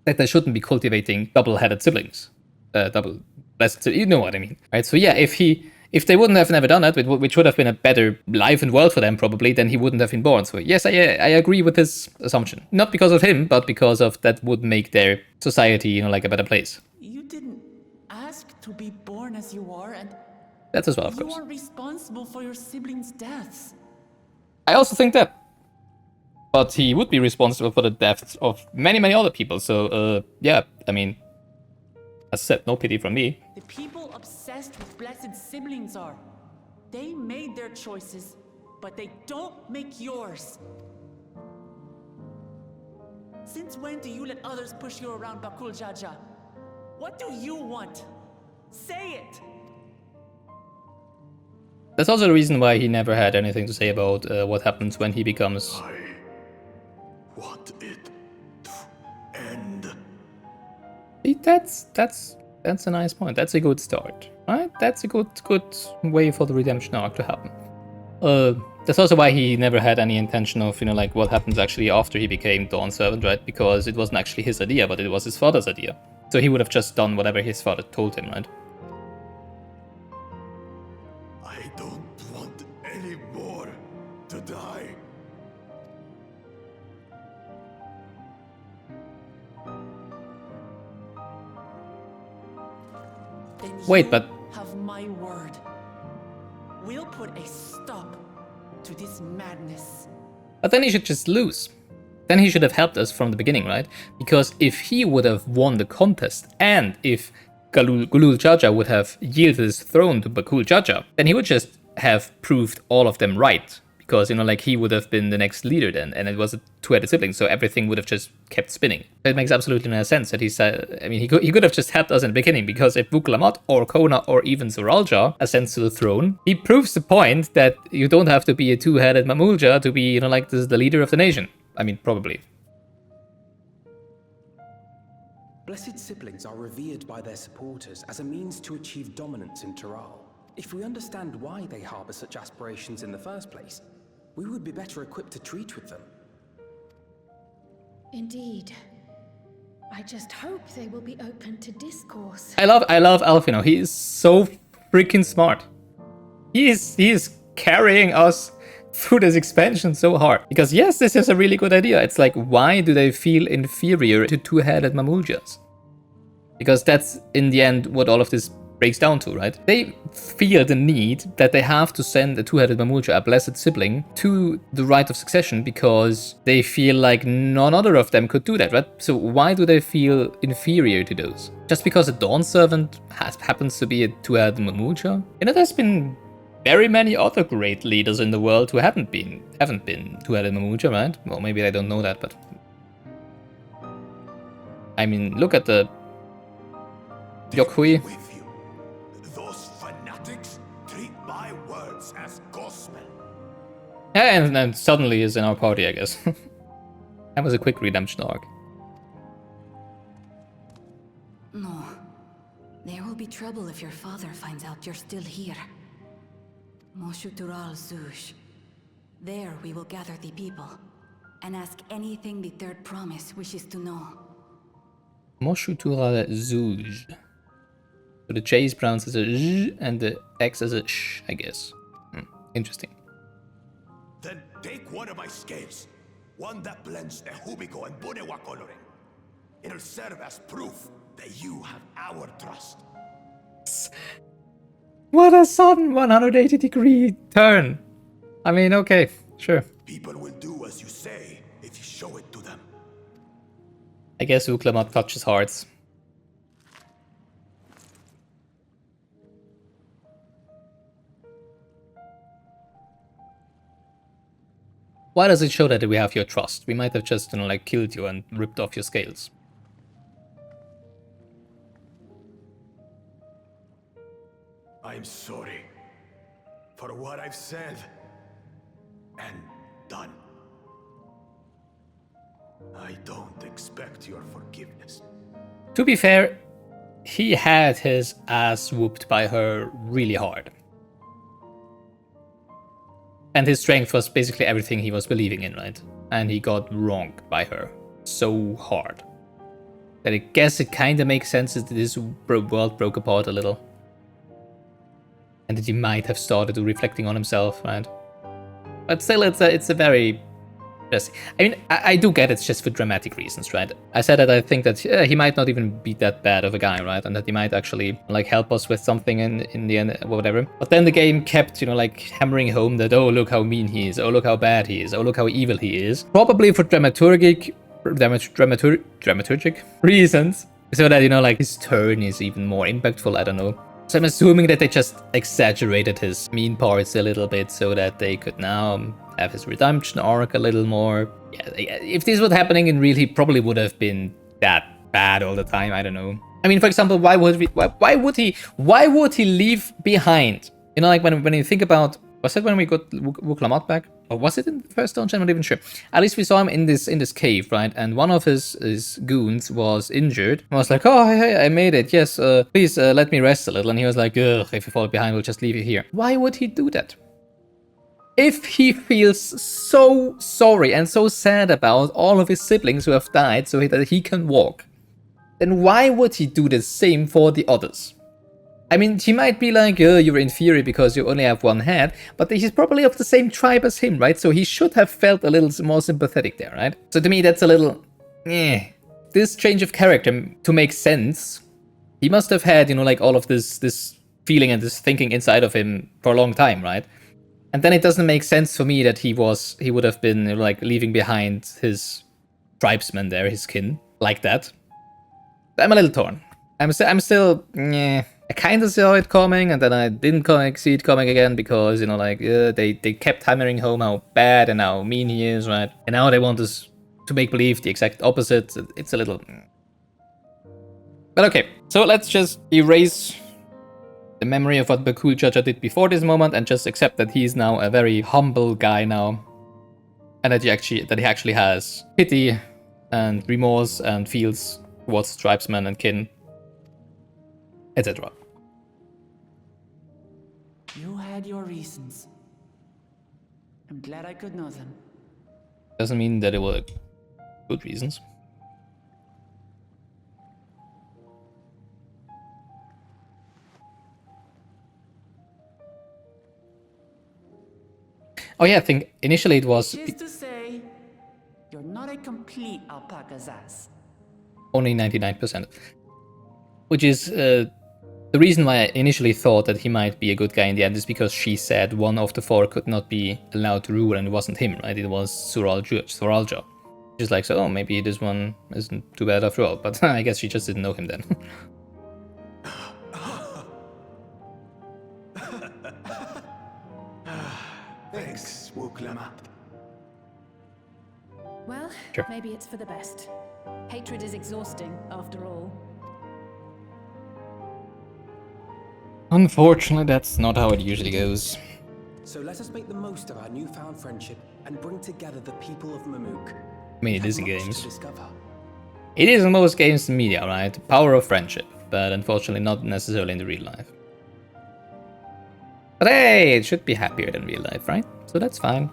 S1: that they shouldn't be cultivating double-headed siblings. Double blessed siblings, you know what I mean. Right? So yeah, if they wouldn't have never done it, which would have been a better life and world for them probably, then he wouldn't have been born. So yes, I agree with this assumption. Not because of him, but because of that would make their society, you know, like a better place.
S2: You didn't ask to be born as you are, and
S1: that's as well, of course.
S2: You are responsible for your siblings' deaths.
S1: I also think that. But he would be responsible for the deaths of many, many other people. So, yeah, I mean, as I said, no pity from me.
S2: The people obsessed with blessed siblings are. They made their choices, but they don't make yours. Since when do you let others push you around Bakul Jaja? What do you want? Say it!
S1: That's also the reason why he never had anything to say about what happens when he becomes...
S11: I want it to end.
S1: That's a nice point. That's a good start, right? That's a good way for the redemption arc to happen. That's also why he never had any intention of, you know, like what happens actually after he became Dawn Servant, right? Because it wasn't actually his idea, but it was his father's idea. So he would have just done whatever his father told him, right?
S11: I don't want any more to die.
S1: Wait, but
S2: have my word. We'll put a stop to this madness.
S1: But then he should just lose. Then he should have helped us from the beginning, right? Because if he would have won the contest, and if Gulul Jaja would have yielded his throne to Bakul Jaja, then he would just have proved all of them right. Because, you know, like he would have been the next leader then, and it was a two-headed sibling, so everything would have just kept spinning. It makes absolutely no sense that he said, I mean, he could have just helped us in the beginning, because if Vuklamat or Kona or even Zoralja ascends to the throne, he proves the point that you don't have to be a two-headed Mamulja to be, you know, like the leader of the nation. I mean, probably.
S8: Blessed siblings are revered by their supporters as a means to achieve dominance in Tural. If we understand why they harbor such aspirations in the first place, we would be better equipped to treat with them.
S10: Indeed. I just hope they will be open to discourse.
S1: I love Alfino. He is so freaking smart. He is carrying us through this expansion so hard. Because yes, this is a really good idea. It's like, why do they feel inferior to two-headed Mamuljas? Because that's, in the end, what all of this breaks down to, right? They feel the need that they have to send a two-headed Mamulja, a blessed sibling, to the right of succession because they feel like none other of them could do that, right? So why do they feel inferior to those? Just because a Dawn Servant happens to be a two-headed Mamulja? You know, there's been very many other great leaders in the world who haven't been two-headed Mamulja, right? Well, maybe I don't know that, but... I mean, look at the... Yokhui.
S11: Those fanatics treat my words as gospel.
S1: Yeah, and then suddenly is in our party, I guess. That was a quick redemption arc.
S9: No. There will be trouble if your father finds out you're still here. Moshutural Zuj. There we will gather the people and ask anything the Third Promise wishes to know.
S1: Moshutural Zuj. So the J is pronounced as a Z and the X as a Sh, I guess. Interesting.
S11: Then take one of my scales. One that blends the Hubico and Bunewa coloring. It'll serve as proof that you have our trust.
S1: What a sudden 180-degree turn. I mean, okay, sure.
S11: People will do as you say if you show it to them.
S1: I guess Vuklamat touches hearts. Why does it show that we have your trust? We might have just, you know, like killed you and ripped off your scales.
S11: I'm sorry for what I've said and done. I don't expect your forgiveness.
S1: To be fair, he had his ass whooped by her really hard. And his strength was basically everything he was believing in, right? And he got wronged by her so hard that I guess it kind of makes sense that this world broke apart a little. And that he might have started reflecting on himself, right? But still, it's a very... I mean, I do get it's just for dramatic reasons, right? I said that I think that he might not even be that bad of a guy, right? And that he might actually, like, help us with something in the end, or whatever. But then the game kept, you know, like, hammering home that, oh, look how mean he is. Oh, look how bad he is. Oh, look how evil he is. Probably for dramaturgic reasons. So that, you know, like, his turn is even more impactful, I don't know. So I'm assuming that they just exaggerated his mean parts a little bit so that they could now have his redemption arc a little more. Yeah, if this was happening in real, he probably would have been that bad all the time. I don't know. I mean, for example, why would he leave behind? You know, like when you think about, was it when we got Wuklamat back? Or was it in the first dungeon? I'm not even sure. At least we saw him in this cave, right? And one of his goons was injured. I was like, oh, hey, I made it. Yes, please let me rest a little. And he was like, ugh, if you fall behind, we'll just leave you here. Why would he do that? If he feels so sorry and so sad about all of his siblings who have died so that he can walk, then why would he do the same for the others? I mean, he might be like, oh, you're inferior because you only have one head, but he's probably of the same tribe as him, right? So he should have felt a little more sympathetic there, right? So to me, that's a little, This change of character, to make sense, he must have had, you know, like all of this feeling and this thinking inside of him for a long time, right? And then it doesn't make sense for me that he would have been, you know, like leaving behind his tribesmen there, his kin, like that. I'm a little torn. I'm still, I kind of saw it coming, and then I didn't see it coming again because, you know, like, they kept hammering home how bad and how mean he is, right? And now they want us to make believe the exact opposite. It's a little... But okay, so let's just erase the memory of what Bakul Jaja did before this moment and just accept that he's now a very humble guy now. And that he actually has pity and remorse and feels towards tribesmen and kin, etc.
S2: You had your reasons. I'm glad I could know them.
S1: Doesn't mean that it were good reasons. Oh yeah, I think initially it was...
S2: Which is to say, you're not a complete alpaca's ass.
S1: Only 99%. Which is the reason why I initially thought that he might be a good guy in the end is because she said one of the four could not be allowed to rule and it wasn't him, right? It was Suralja. She's like, so maybe this one isn't too bad after all. But I guess she just didn't know him then.
S11: Thanks, Wuklamat.
S10: Well,
S1: Sure.
S10: maybe it's for the best. Hatred is exhausting, after all.
S1: Unfortunately, that's not how it usually goes.
S8: So let us make the most of our newfound friendship and bring together the people of Mamook.
S1: I mean, it is in
S8: Much to
S1: games.
S8: discover.
S1: It is in most games and media, right? Power of friendship, but unfortunately not necessarily in the real life. But hey, it should be happier than real life, right? So that's fine.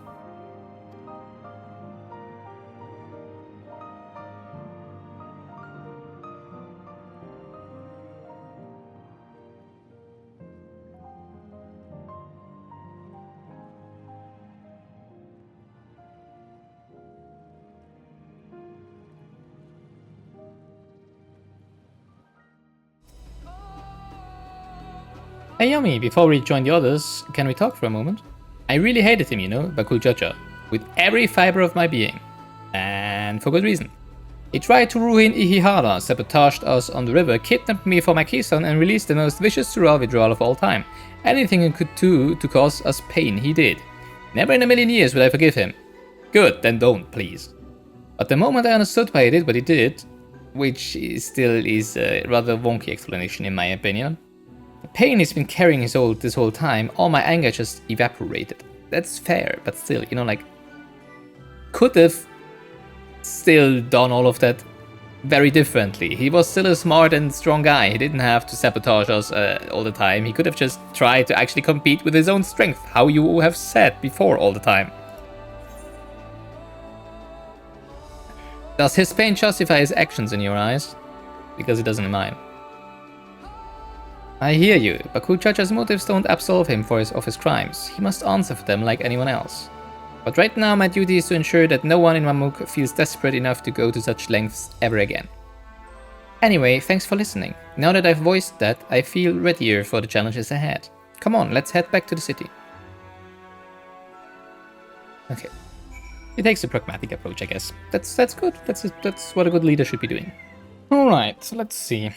S1: Hey Yummy, before we join the others, can we talk for a moment? I really hated him, you know, Bakul Jaja, with every fiber of my being. And for good reason. He tried to ruin Ihihara, sabotaged us on the river, kidnapped me for my keystone, and released the most vicious Sural withdrawal of all time. Anything he could do to cause us pain, he did. Never in a million years would I forgive him. Good, then don't, please. But the moment I understood why he did what he did, which still is a rather wonky explanation in my opinion, the pain he's been carrying this whole time, all my anger just evaporated. That's fair, but still, you know, like, could have still done all of that very differently. He was still a smart and strong guy. He didn't have to sabotage us all the time. He could have just tried to actually compete with his own strength, how you have said before all the time. Does his pain justify his actions in your eyes? Because it doesn't in mine. I hear you, but Kulchacha's motives don't absolve him of his crimes. He must answer for them like anyone else. But right now my duty is to ensure that no one in Mamook feels desperate enough to go to such lengths ever again. Anyway, thanks for listening. Now that I've voiced that, I feel readier for the challenges ahead. Come on, let's head back to the city. Okay. He takes a pragmatic approach, I guess. That's good. That's what a good leader should be doing. Alright, let's see.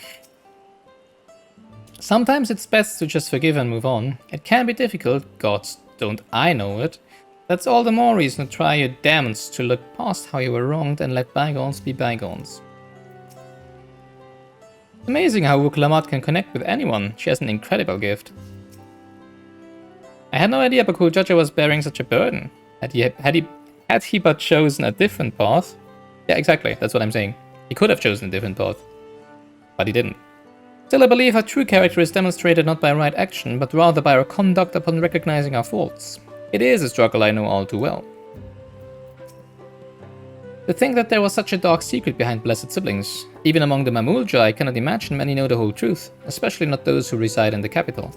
S1: Sometimes it's best to just forgive and move on. It can be difficult, gods, don't I know it. That's all the more reason to try your damnedest to look past how you were wronged and let bygones be bygones. It's amazing how Wukalamat can connect with anyone. She has an incredible gift. I had no idea Bakul Jaja was bearing such a burden. Had he but chosen a different path? Yeah, exactly, that's what I'm saying. He could have chosen a different path. But he didn't. Still, I believe our true character is demonstrated not by right action, but rather by our conduct upon recognizing our faults. It is a struggle I know all too well. To think that there was such a dark secret behind Blessed Siblings. Even among the Mamulja, I cannot imagine many know the whole truth, especially not those who reside in the capital.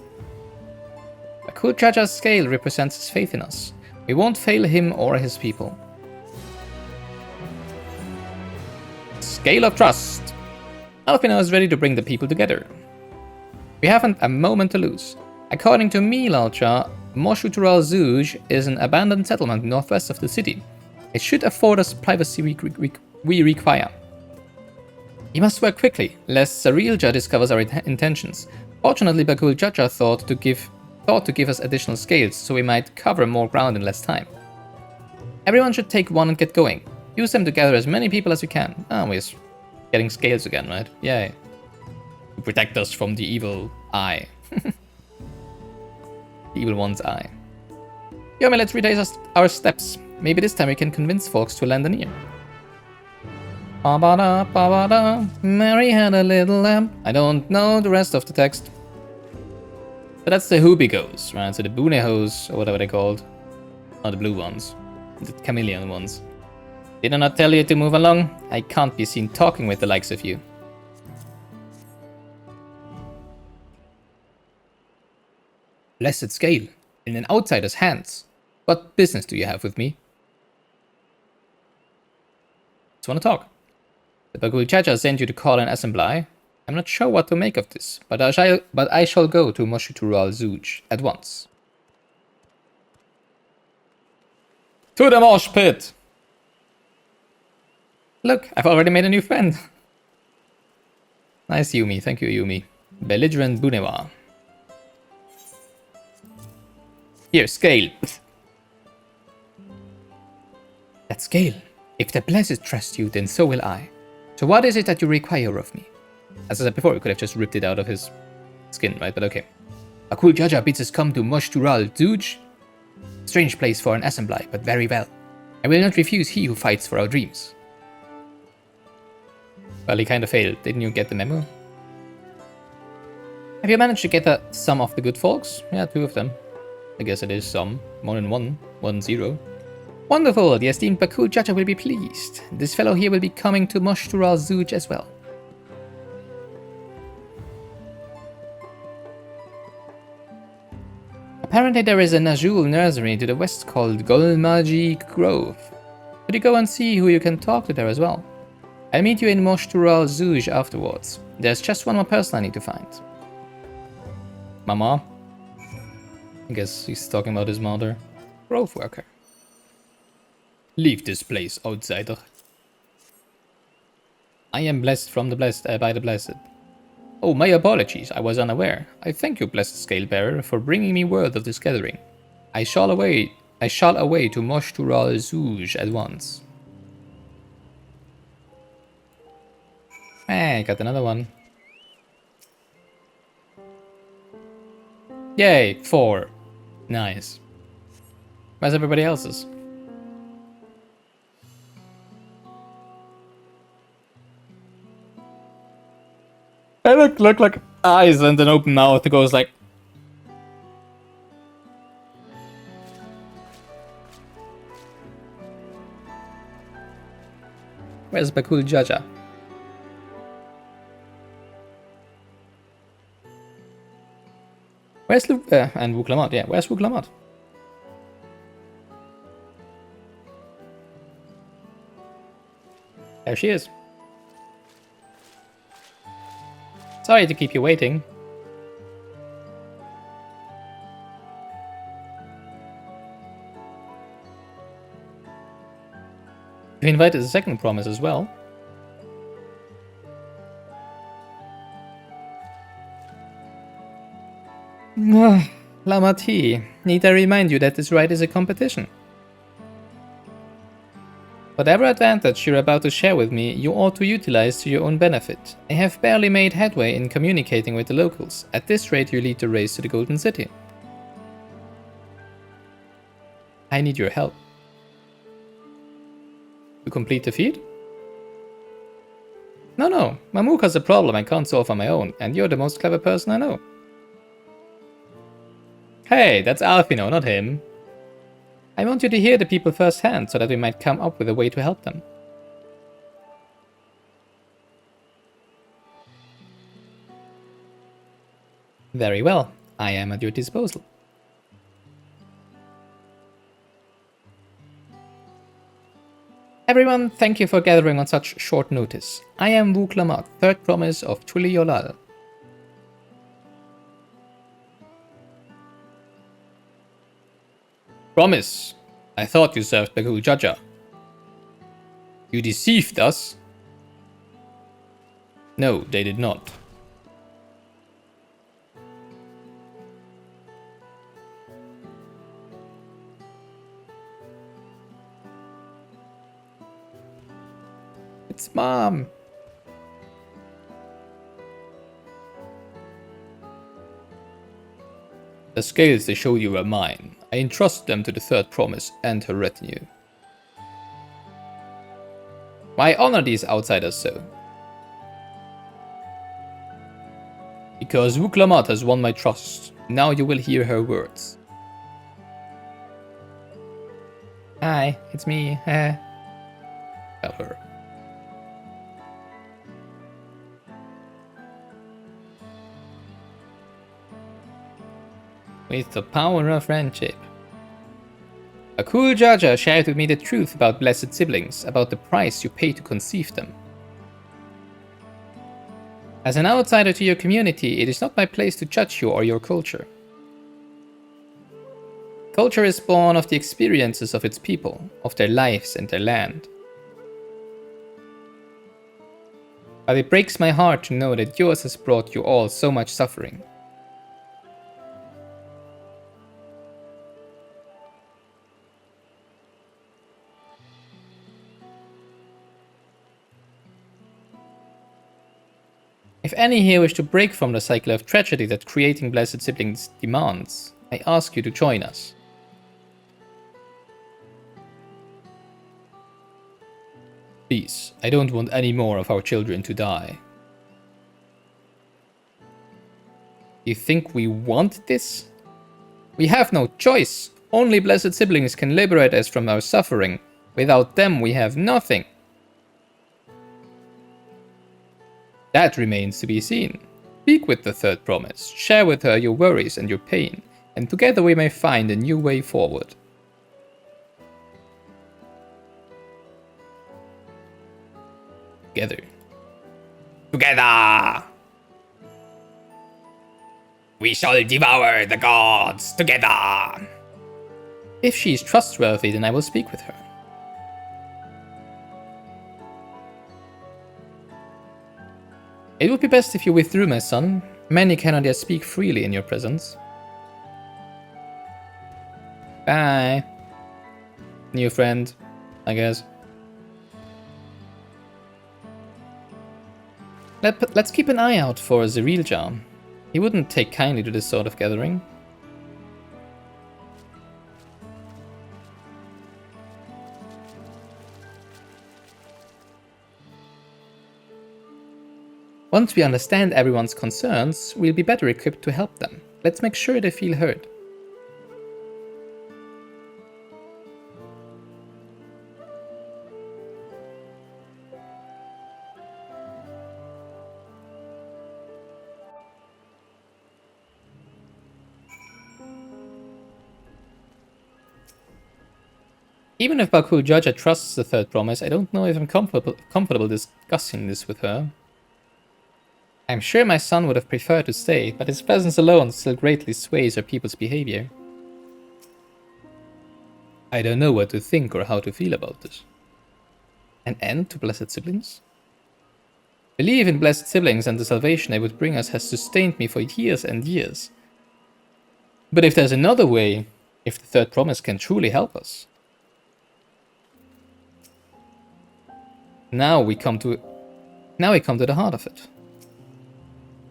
S1: Bakul Jaja's scale represents his faith in us. We won't fail him or his people. Scale of Trust. Alpina is ready to bring the people together. We haven't a moment to lose. According to me, Lalcha, Moshutural Zuj is an abandoned settlement northwest of the city. It should afford us privacy we require. We must work quickly, lest Sarilja discovers our intentions. Fortunately, Bakul Jaja thought to give us additional scales, so we might cover more ground in less time. Everyone should take one and get going. Use them to gather as many people as we can. We're getting scales again, right? Yay. To protect us from the evil eye. The evil one's eye. Yomi, let's retrace our steps. Maybe this time we can convince folks to lend an ear. Ba-ba-da, ba-ba-da. Mary had a little lamb. I don't know the rest of the text. So that's the Hubigos, right? So the Bunehos, or whatever they're called. Not the blue ones. The chameleon ones. Did I not tell you to move along? I can't be seen talking with the likes of you. Blessed scale, in an outsider's hands. What business do you have with me? Just want to talk. The Bagul Chacha sent you to call an assembly. I'm not sure what to make of this, but I shall go to Moshutural Zuj at once. To the mosh pit! Look, I've already made a new friend. Nice, Yumi. Thank you, Yumi. Belligerent Bunewa. Here, scale. That scale. If the blessed trust you, then so will I. So what is it that you require of me? As I said before, we could have just ripped it out of his skin, right? But okay. Bakul Jaja bids us come to Moshutural Zuj. Strange place for an assembly, but very well. I will not refuse he who fights for our dreams. Well, he kind of failed. Didn't you get the memo? Have you managed to gather some of the good folks? Yeah, 2 of them. I guess it is some. More than 1-0. Wonderful! The esteemed Bakul Jaja will be pleased. This fellow here will be coming to Moshutural Zuj as well. Apparently there is a Najul nursery to the west called Golmaji Grove. Could you go and see who you can talk to there as well? I'll meet you in Moshutural Zuj afterwards. There's just one more person I need to find. Mama? I guess he's talking about his mother. Grove worker. Leave this place, outsider. I am blessed from the blessed by the blessed. Oh, my apologies, I was unaware. I thank you, blessed Scalebearer, for bringing me word of this gathering. I shall away to Moshutural Zuj at once. Hey, got another one. Yay, 4. Nice. Where's everybody else's? I look like eyes and an open mouth. It goes like. Where's Bakul Jaja? Where's Luke and Wuklamot? Yeah, where's Wuklamot? There she is. Sorry to keep you waiting. We invited the second promise as well. Lamati, need I remind you that this ride is a competition? Whatever advantage you're about to share with me, you ought to utilize to your own benefit. I have barely made headway in communicating with the locals. At this rate, you lead the race to the Golden City. I need your help. To complete the feat? No. Mamook has a problem I can't solve on my own, and you're the most clever person I know. Hey, that's Alfino, not him. I want you to hear the people firsthand, so that we might come up with a way to help them. Very well, I am at your disposal. Everyone, thank you for gathering on such short notice. I am Wuklamot, third promise of Tuli Yolal. Promise. I thought you served Bakul Jaja. You deceived us? No, they did not. It's Mom. The scales they showed you were mine. I entrust them to the third promise and her retinue. Why honor these outsiders so? Because Wuklamot has won my trust. Now you will hear her words. Hi, it's me. Tell her. With the power of friendship. Bakul Jaja shared with me the truth about blessed siblings, about the price you pay to conceive them. As an outsider to your community, it is not my place to judge you or your culture. Culture is born of the experiences of its people, of their lives and their land. But it breaks my heart to know that yours has brought you all so much suffering. If any here wish to break from the cycle of tragedy that creating blessed siblings demands, I ask you to join us. Please, I don't want any more of our children to die. You think we want this? We have no choice. Only blessed siblings can liberate us from our suffering. Without them, we have nothing. That remains to be seen. Speak with the third promise, share with her your worries and your pain, and together we may find a new way forward. Together. Together! We shall devour the gods together! If she is trustworthy, then I will speak with her. It would be best if you withdrew, my son. Many cannot yet speak freely in your presence. Bye. New friend, I guess. Let's keep an eye out for Zerilja. He wouldn't take kindly to this sort of gathering. Once we understand everyone's concerns, we'll be better equipped to help them. Let's make sure they feel heard. Even if Bakul Jaja trusts the third promise, I don't know if I'm comfortable discussing this with her. I'm sure my son would have preferred to stay, but his presence alone still greatly sways our people's behavior. I don't know what to think or how to feel about this. An end to blessed siblings? Belief in blessed siblings and the salvation they would bring us has sustained me for years and years. But if there's another way, if the third promise can truly help us, Now we come to the heart of it.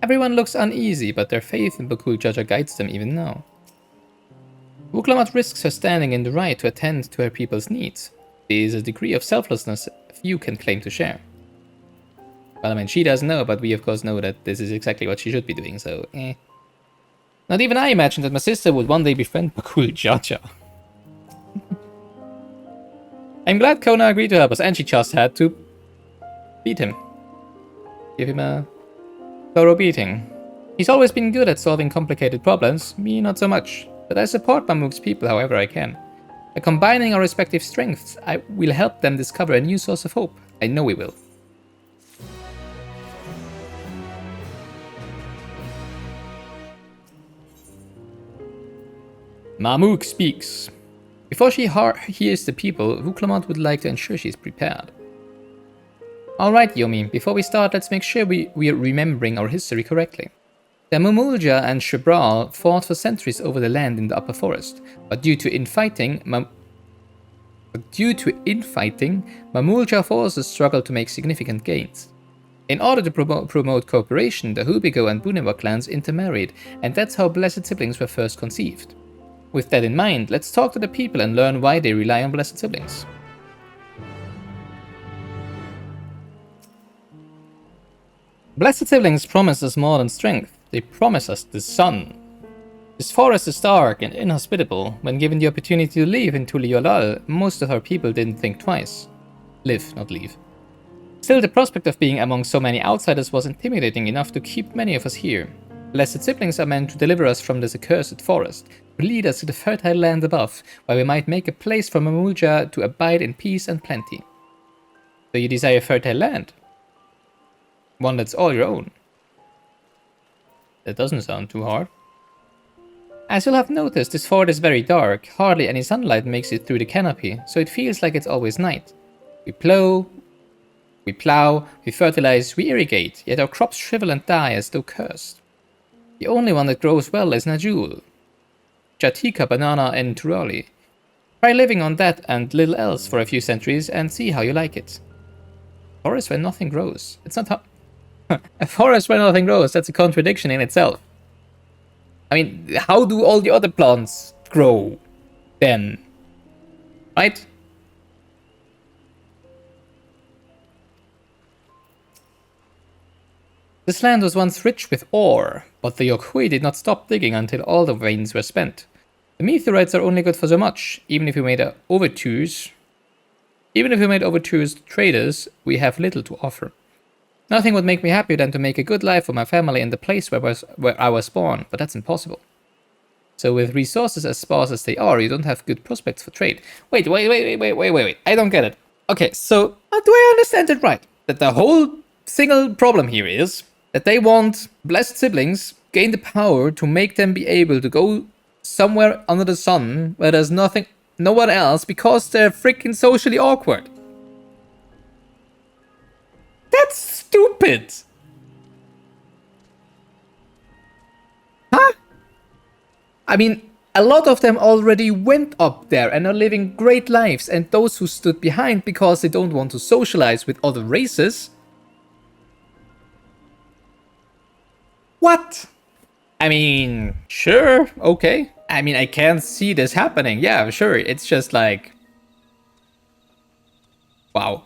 S1: Everyone looks uneasy, but their faith in Bakul Jaja guides them even now. Wuklamat risks her standing in the right to attend to her people's needs. There is a degree of selflessness few can claim to share. Well, I mean, she doesn't know, but we of course know that this is exactly what she should be doing, so eh. Not even I imagined that my sister would one day befriend Bakul Jaja. I'm glad Kona agreed to help us, and she just had to beat him. Give him a thorough beating. He's always been good at solving complicated problems, me not so much. But I support Mamook's people however I can. By combining our respective strengths, I will help them discover a new source of hope. I know we will. Mamook Speaks. Before she hears the people, Wuklamat would like to ensure she's prepared. Alright, Yomi, before we start, let's make sure we are remembering our history correctly. The Mamulja and Shibral fought for centuries over the land in the upper forest, but due to infighting, Mamulja forces struggled to make significant gains. In order to promote cooperation, the Hubigo and Bunewa clans intermarried, and that's how blessed siblings were first conceived. With that in mind, let's talk to the people and learn why they rely on blessed siblings. Blessed siblings promise us more than strength. They promise us the sun. This forest is dark and inhospitable. When given the opportunity to leave in Tuliolal, most of our people didn't think twice. Live, not leave. Still, the prospect of being among so many outsiders was intimidating enough to keep many of us here. Blessed siblings are meant to deliver us from this accursed forest, to lead us to the fertile land above, where we might make a place for Mamulja to abide in peace and plenty. So you desire fertile land? One that's all your own. That doesn't sound too hard. As you'll have noticed, this fort is very dark. Hardly any sunlight makes it through the canopy, so it feels like it's always night. We plow, we fertilize, we irrigate, yet our crops shrivel and die as though cursed. The only one that grows well is Najul, Jatika, banana, and Turali. Try living on that and little else for a few centuries and see how you like it. Forest where nothing grows. It's not how... A forest where nothing grows, that's a contradiction in itself. I mean, how do all the other plants grow then? Right? This land was once rich with ore, but the Yokhui did not stop digging until all the veins were spent. The meteorites are only good for so much, even if we made overtures to traders, we have little to offer. Nothing would make me happier than to make a good life for my family in the place where I was born, but that's impossible. So with resources as sparse as they are, you don't have good prospects for trade. Wait, I don't get it. Okay, so do I understand it right? That the whole single problem here is that they want blessed siblings gain the power to make them be able to go somewhere under the sun where there's no one else because they're freaking socially awkward. That's stupid! Huh? I mean, a lot of them already went up there and are living great lives, and those who stood behind because they don't want to socialize with other races. What? I mean, sure, okay. I mean, I can't see this happening. Yeah, sure, it's just like... Wow.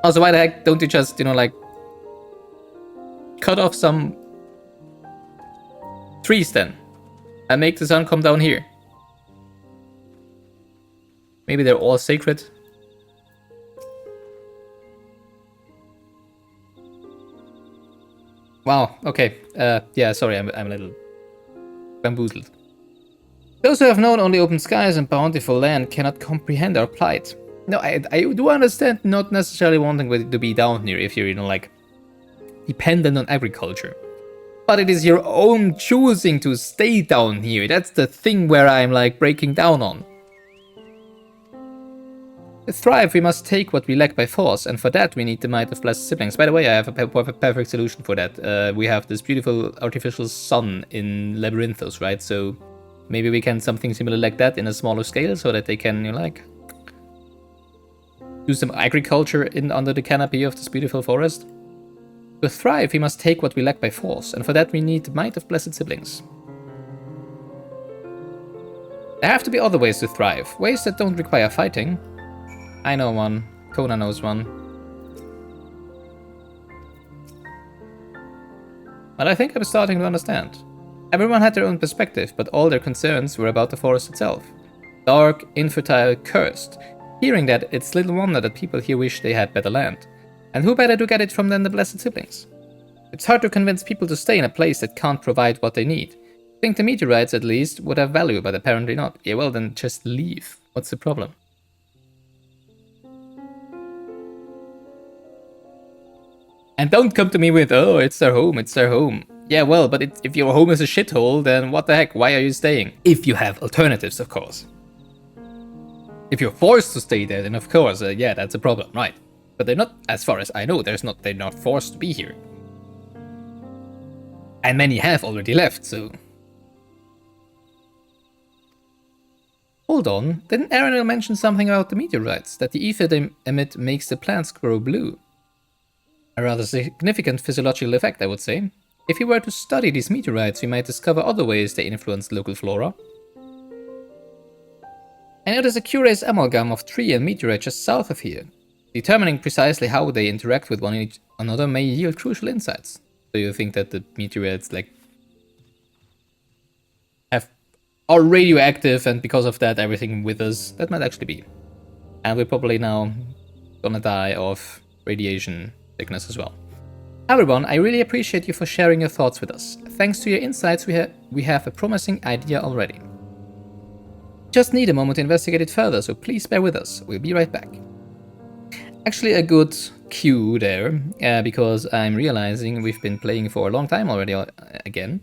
S1: Also, why the heck don't you just, you know, like, cut off some trees then and make the sun come down here? Maybe they're all sacred. Wow, okay. Yeah, sorry, I'm a little bamboozled. Those who have known only open skies and bountiful land cannot comprehend our plight. No, I do understand not necessarily wanting to be down here if you're, you know, like, dependent on agriculture. But it is your own choosing to stay down here. That's the thing where I'm, like, breaking down on. To thrive, we must take what we lack by force, and for that we need the might of blessed siblings. By the way, I have a perfect solution for that. We have this beautiful artificial sun in Labyrinthos, right? So maybe we can something similar like that in a smaller scale, so that they can, you know, like, do some agriculture under the canopy of this beautiful forest. To thrive, we must take what we lack by force, and for that we need the might of blessed siblings. There have to be other ways to thrive, ways that don't require fighting. I know one. Kona knows one. But I think I'm starting to understand. Everyone had their own perspective, but all their concerns were about the forest itself. Dark, infertile, cursed. Hearing that, it's little wonder that people here wish they had better land. And who better to get it from than the blessed siblings? It's hard to convince people to stay in a place that can't provide what they need. Think the meteorites, at least, would have value, but apparently not. Yeah, well then just leave. What's the problem? And don't come to me with, oh, it's their home, it's their home. Yeah, well, but if your home is a shithole, then what the heck, why are you staying? If you have alternatives, of course. If you're forced to stay there, then of course, yeah, that's a problem, right? But they're not, as far as I know, they're not forced to be here. And many have already left, so... Hold on, didn't Aranil mention something about the meteorites? That the ether they emit makes the plants grow blue? A rather significant physiological effect, I would say. If we were to study these meteorites, we might discover other ways they influence local flora. I know there's a curious amalgam of tree and meteorite just south of here. Determining precisely how they interact with one another may yield crucial insights. So you think that the meteorites, like, are radioactive, and because of that everything withers? That might actually be. And we're probably now gonna die of radiation sickness as well. Everyone, I really appreciate you for sharing your thoughts with us. Thanks to your insights, we have a promising idea already. Just need a moment to investigate it further, so please bear with us. We'll be right back. Actually a good cue there, because I'm realizing we've been playing for a long time already again.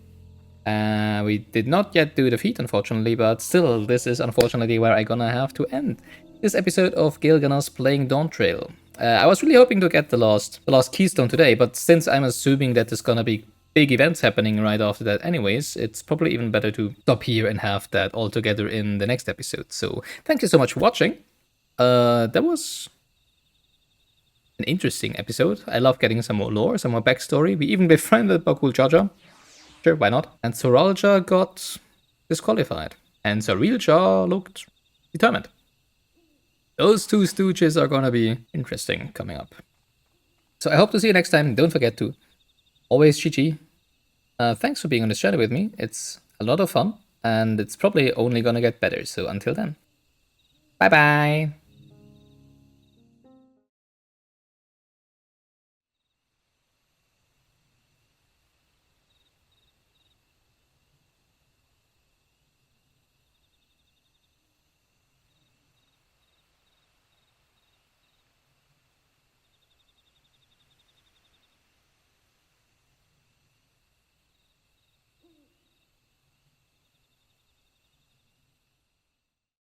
S1: We did not yet do the feat, unfortunately, but still, this is unfortunately where I'm gonna have to end this episode of Gilganos playing Dawntrail. I was really hoping to get the last keystone today, but since I'm assuming that there's gonna be big events happening right after that anyways, it's probably even better to stop here and have that all together in the next episode. So, thank you so much for watching. That was an interesting episode. I love getting some more lore, some more backstory. We even befriended Bakul Jaja. Sure, why not? And Soralja got disqualified. And Sarilja looked determined. Those two stooges are gonna be interesting coming up. So I hope to see you next time. Don't forget to always GG. Thanks for being on this channel with me. It's a lot of fun, and it's probably only gonna get better. So until then, bye bye.